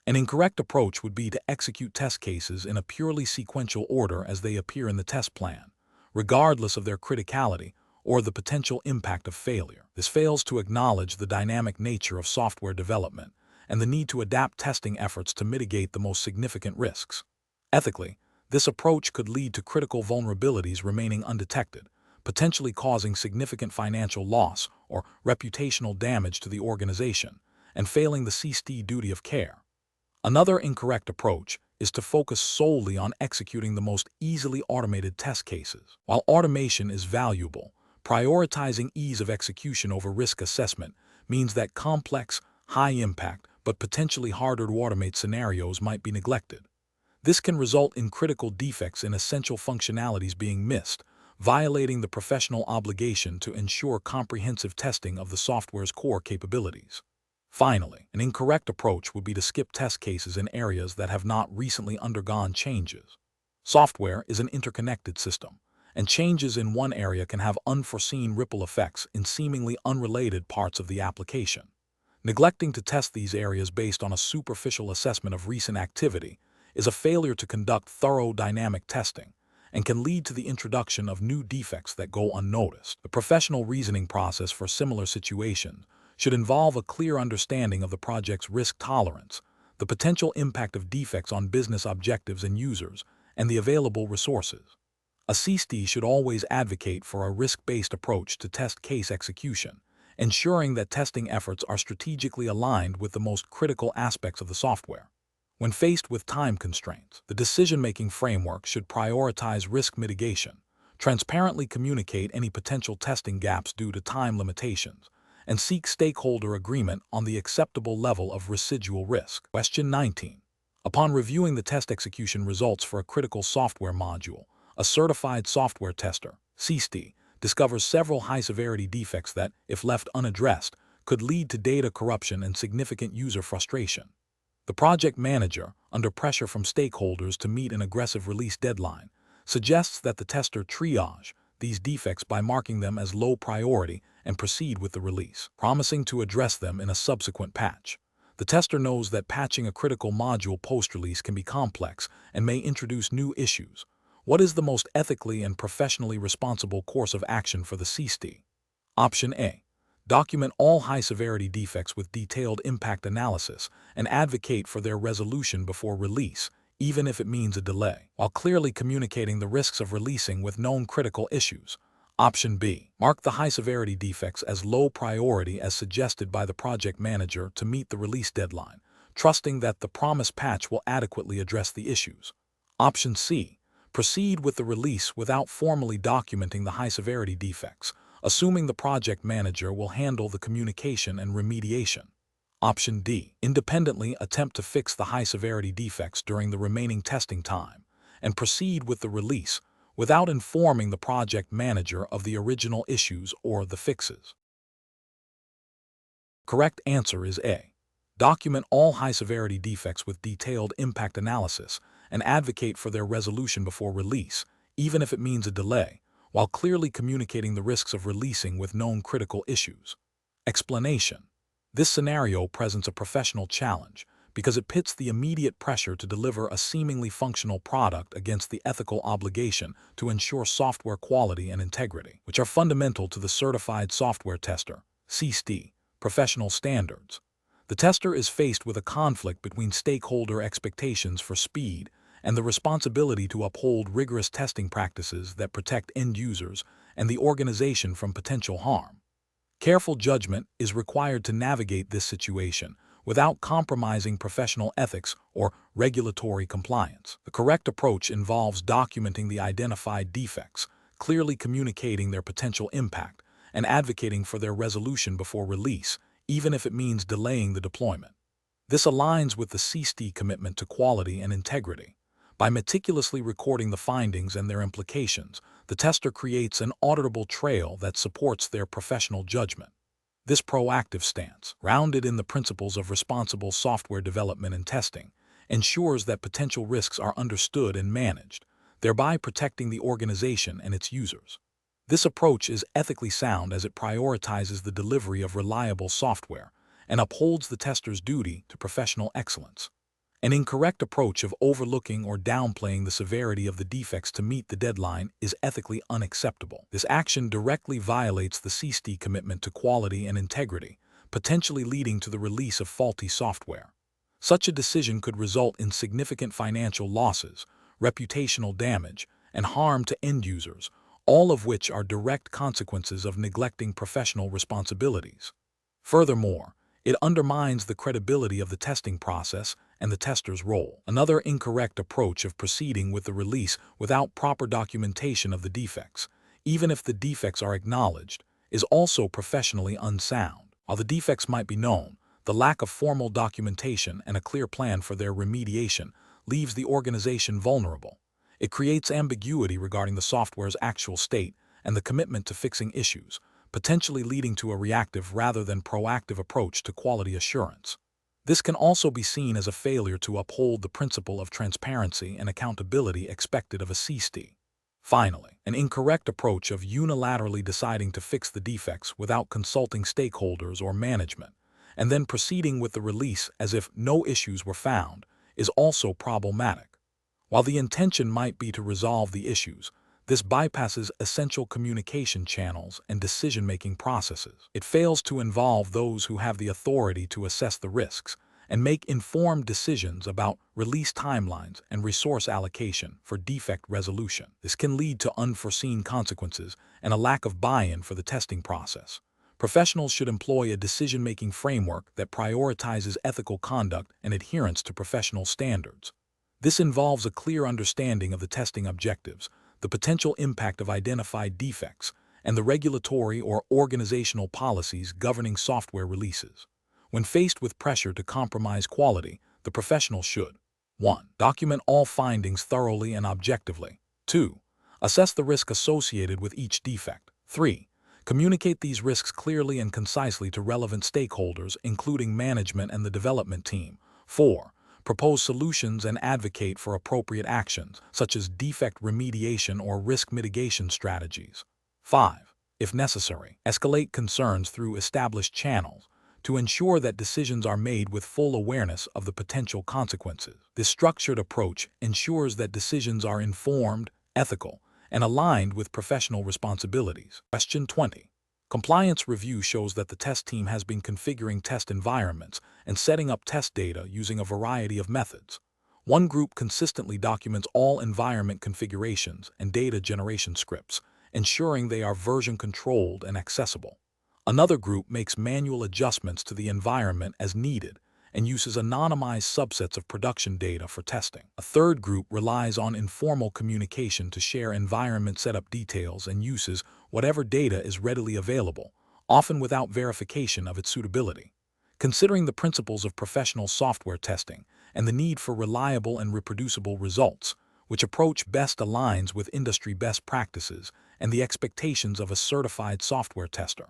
An incorrect approach would be to execute test cases in a purely sequential order as they appear in the test plan, regardless of their criticality or the potential impact of failure. This fails to acknowledge the dynamic nature of software development and the need to adapt testing efforts to mitigate the most significant risks. Ethically, this approach could lead to critical vulnerabilities remaining undetected, potentially causing significant financial loss or reputational damage to the organization, and failing the CSTE duty of care. Another incorrect approach is to focus solely on executing the most easily automated test cases. While automation is valuable, prioritizing ease of execution over risk assessment means that complex, high-impact, but potentially harder to automate scenarios might be neglected. This can result in critical defects in essential functionalities being missed, violating the professional obligation to ensure comprehensive testing of the software's core capabilities. Finally, an incorrect approach would be to skip test cases in areas that have not recently undergone changes. Software is an interconnected system, and changes in one area can have unforeseen ripple effects in seemingly unrelated parts of the application. Neglecting to test these areas based on a superficial assessment of recent activity is a failure to conduct thorough dynamic testing and can lead to the introduction of new defects that go unnoticed. The professional reasoning process for similar situations should involve a clear understanding of the project's risk tolerance, the potential impact of defects on business objectives and users, and the available resources. A CSTE should always advocate for a risk-based approach to test case execution, ensuring that testing efforts are strategically aligned with the most critical aspects of the software. When faced with time constraints, the decision-making framework should prioritize risk mitigation, transparently communicate any potential testing gaps due to time limitations, and seek stakeholder agreement on the acceptable level of residual risk. Question 19. Upon reviewing the test execution results for a critical software module, a certified software tester, CSTE, discovers several high-severity defects that, if left unaddressed, could lead to data corruption and significant user frustration. The project manager, under pressure from stakeholders to meet an aggressive release deadline, suggests that the tester triage these defects by marking them as low priority and proceed with the release, promising to address them in a subsequent patch. The tester knows that patching a critical module post-release can be complex and may introduce new issues. What is the most ethically and professionally responsible course of action for the CSTE? Option A. Document all high-severity defects with detailed impact analysis and advocate for their resolution before release, even if it means a delay, while clearly communicating the risks of releasing with known critical issues. Option B. Mark the high-severity defects as low priority as suggested by the project manager to meet the release deadline, trusting that the promised patch will adequately address the issues. Option C. Proceed with the release without formally documenting the high-severity defects, assuming the project manager will handle the communication and remediation. Option D. Independently attempt to fix the high-severity defects during the remaining testing time, and proceed with the release without informing the project manager of the original issues or the fixes. Correct answer is A. Document all high-severity defects with detailed impact analysis and advocate for their resolution before release, even if it means a delay, while clearly communicating the risks of releasing with known critical issues. Explanation. This scenario presents a professional challenge because it pits the immediate pressure to deliver a seemingly functional product against the ethical obligation to ensure software quality and integrity, which are fundamental to the Certified Software Tester (CSTE) professional standards. The tester is faced with a conflict between stakeholder expectations for speed and the responsibility to uphold rigorous testing practices that protect end users and the organization from potential harm. Careful judgment is required to navigate this situation without compromising professional ethics or regulatory compliance. The correct approach involves documenting the identified defects, clearly communicating their potential impact, and advocating for their resolution before release, even if it means delaying the deployment. This aligns with the CSTE commitment to quality and integrity. By meticulously recording the findings and their implications, the tester creates an auditable trail that supports their professional judgment. This proactive stance, grounded in the principles of responsible software development and testing, ensures that potential risks are understood and managed, thereby protecting the organization and its users. This approach is ethically sound as it prioritizes the delivery of reliable software and upholds the tester's duty to professional excellence. An incorrect approach of overlooking or downplaying the severity of the defects to meet the deadline is ethically unacceptable. This action directly violates the CSTE commitment to quality and integrity, potentially leading to the release of faulty software. Such a decision could result in significant financial losses, reputational damage, and harm to end users, all of which are direct consequences of neglecting professional responsibilities. Furthermore, it undermines the credibility of the testing process and the tester's role. Another incorrect approach of proceeding with the release without proper documentation of the defects, even if the defects are acknowledged, is also professionally unsound. While the defects might be known, the lack of formal documentation and a clear plan for their remediation leaves the organization vulnerable. It creates ambiguity regarding the software's actual state and the commitment to fixing issues, potentially leading to a reactive rather than proactive approach to quality assurance. This can also be seen as a failure to uphold the principle of transparency and accountability expected of a CSTE. Finally, an incorrect approach of unilaterally deciding to fix the defects without consulting stakeholders or management, and then proceeding with the release as if no issues were found, is also problematic. While the intention might be to resolve the issues, this bypasses essential communication channels and decision-making processes. It fails to involve those who have the authority to assess the risks and make informed decisions about release timelines and resource allocation for defect resolution. This can lead to unforeseen consequences and a lack of buy-in for the testing process. Professionals should employ a decision-making framework that prioritizes ethical conduct and adherence to professional standards. This involves a clear understanding of the testing objectives, the potential impact of identified defects, and the regulatory or organizational policies governing software releases. When faced with pressure to compromise quality, the professional should 1. Document all findings thoroughly and objectively. 2. Assess the risk associated with each defect. 3. Communicate these risks clearly and concisely to relevant stakeholders, including management and the development team. 4. Propose solutions and advocate for appropriate actions, such as defect remediation or risk mitigation strategies. 5. If necessary, escalate concerns through established channels to ensure that decisions are made with full awareness of the potential consequences. This structured approach ensures that decisions are informed, ethical, and aligned with professional responsibilities. Question 20. Compliance review shows that the test team has been configuring test environments and setting up test data using a variety of methods. One group consistently documents all environment configurations and data generation scripts, ensuring they are version controlled and accessible. Another group makes manual adjustments to the environment as needed and uses anonymized subsets of production data for testing. A third group relies on informal communication to share environment setup details and uses whatever data is readily available, often without verification of its suitability. Considering the principles of professional software testing and the need for reliable and reproducible results, which approach best aligns with industry best practices and the expectations of a certified software tester.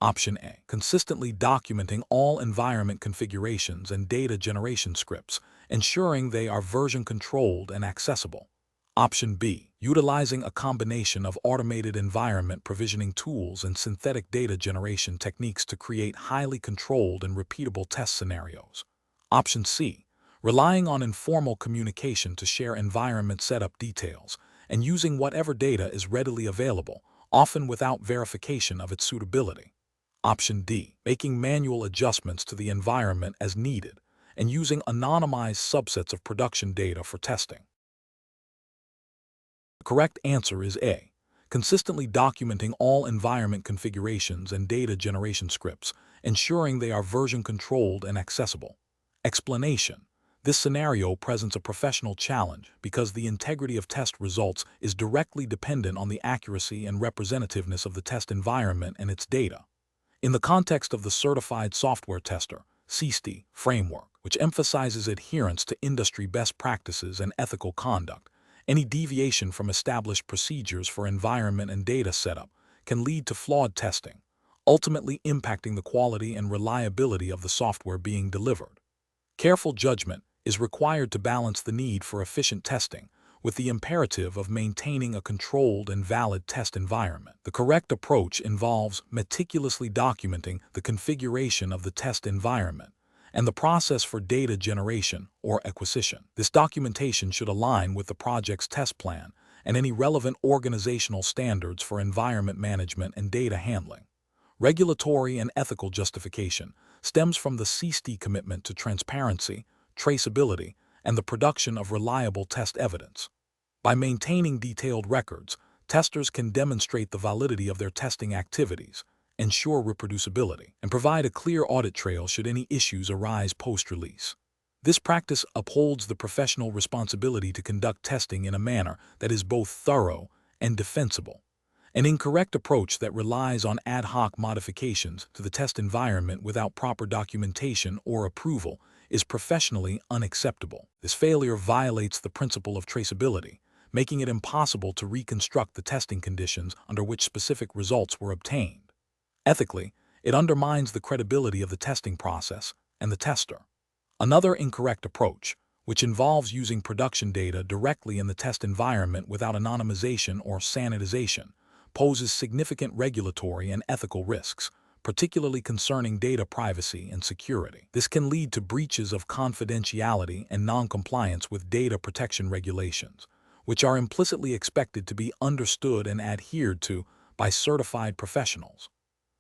Option A. Consistently documenting all environment configurations and data generation scripts, ensuring they are version controlled and accessible. Option B. Utilizing a combination of automated environment provisioning tools and synthetic data generation techniques to create highly controlled and repeatable test scenarios. Option C. Relying on informal communication to share environment setup details and using whatever data is readily available, often without verification of its suitability. Option D. Making manual adjustments to the environment as needed and using anonymized subsets of production data for testing. The correct answer is A. Consistently documenting all environment configurations and data generation scripts, ensuring they are version controlled and accessible. Explanation. This scenario presents a professional challenge because the integrity of test results is directly dependent on the accuracy and representativeness of the test environment and its data. In the context of the Certified Software Tester (CSTE) framework, which emphasizes adherence to industry best practices and ethical conduct, any deviation from established procedures for environment and data setup can lead to flawed testing, ultimately impacting the quality and reliability of the software being delivered. Careful judgment is required to balance the need for efficient testing with the imperative of maintaining a controlled and valid test environment. The correct approach involves meticulously documenting the configuration of the test environment and the process for data generation or acquisition. This documentation should align with the project's test plan and any relevant organizational standards for environment management and data handling. Regulatory and ethical justification stems from the CSTE commitment to transparency, traceability, and the production of reliable test evidence. By maintaining detailed records, testers can demonstrate the validity of their testing activities, ensure reproducibility, and provide a clear audit trail should any issues arise post-release. This practice upholds the professional responsibility to conduct testing in a manner that is both thorough and defensible. An incorrect approach that relies on ad hoc modifications to the test environment without proper documentation or approval is professionally unacceptable. This failure violates the principle of traceability, making it impossible to reconstruct the testing conditions under which specific results were obtained. Ethically, it undermines the credibility of the testing process and the tester. Another incorrect approach, which involves using production data directly in the test environment without anonymization or sanitization, poses significant regulatory and ethical risks, particularly concerning data privacy and security. This can lead to breaches of confidentiality and non-compliance with data protection regulations, which are implicitly expected to be understood and adhered to by certified professionals.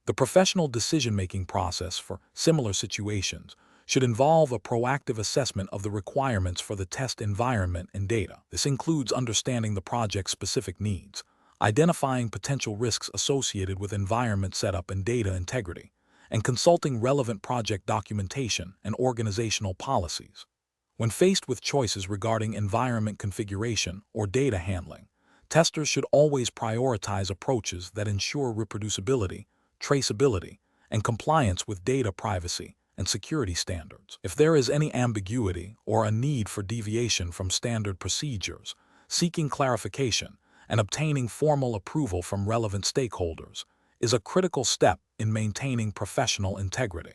The professional decision-making process for similar situations should involve a proactive assessment of the requirements for the test environment and data. This includes understanding the project's specific needs, identifying potential risks associated with environment setup and data integrity, and consulting relevant project documentation and organizational policies. When faced with choices regarding environment configuration or data handling, testers should always prioritize approaches that ensure reproducibility, traceability, and compliance with data privacy and security standards. If there is any ambiguity or a need for deviation from standard procedures, seeking clarification and obtaining formal approval from relevant stakeholders is a critical step in maintaining professional integrity.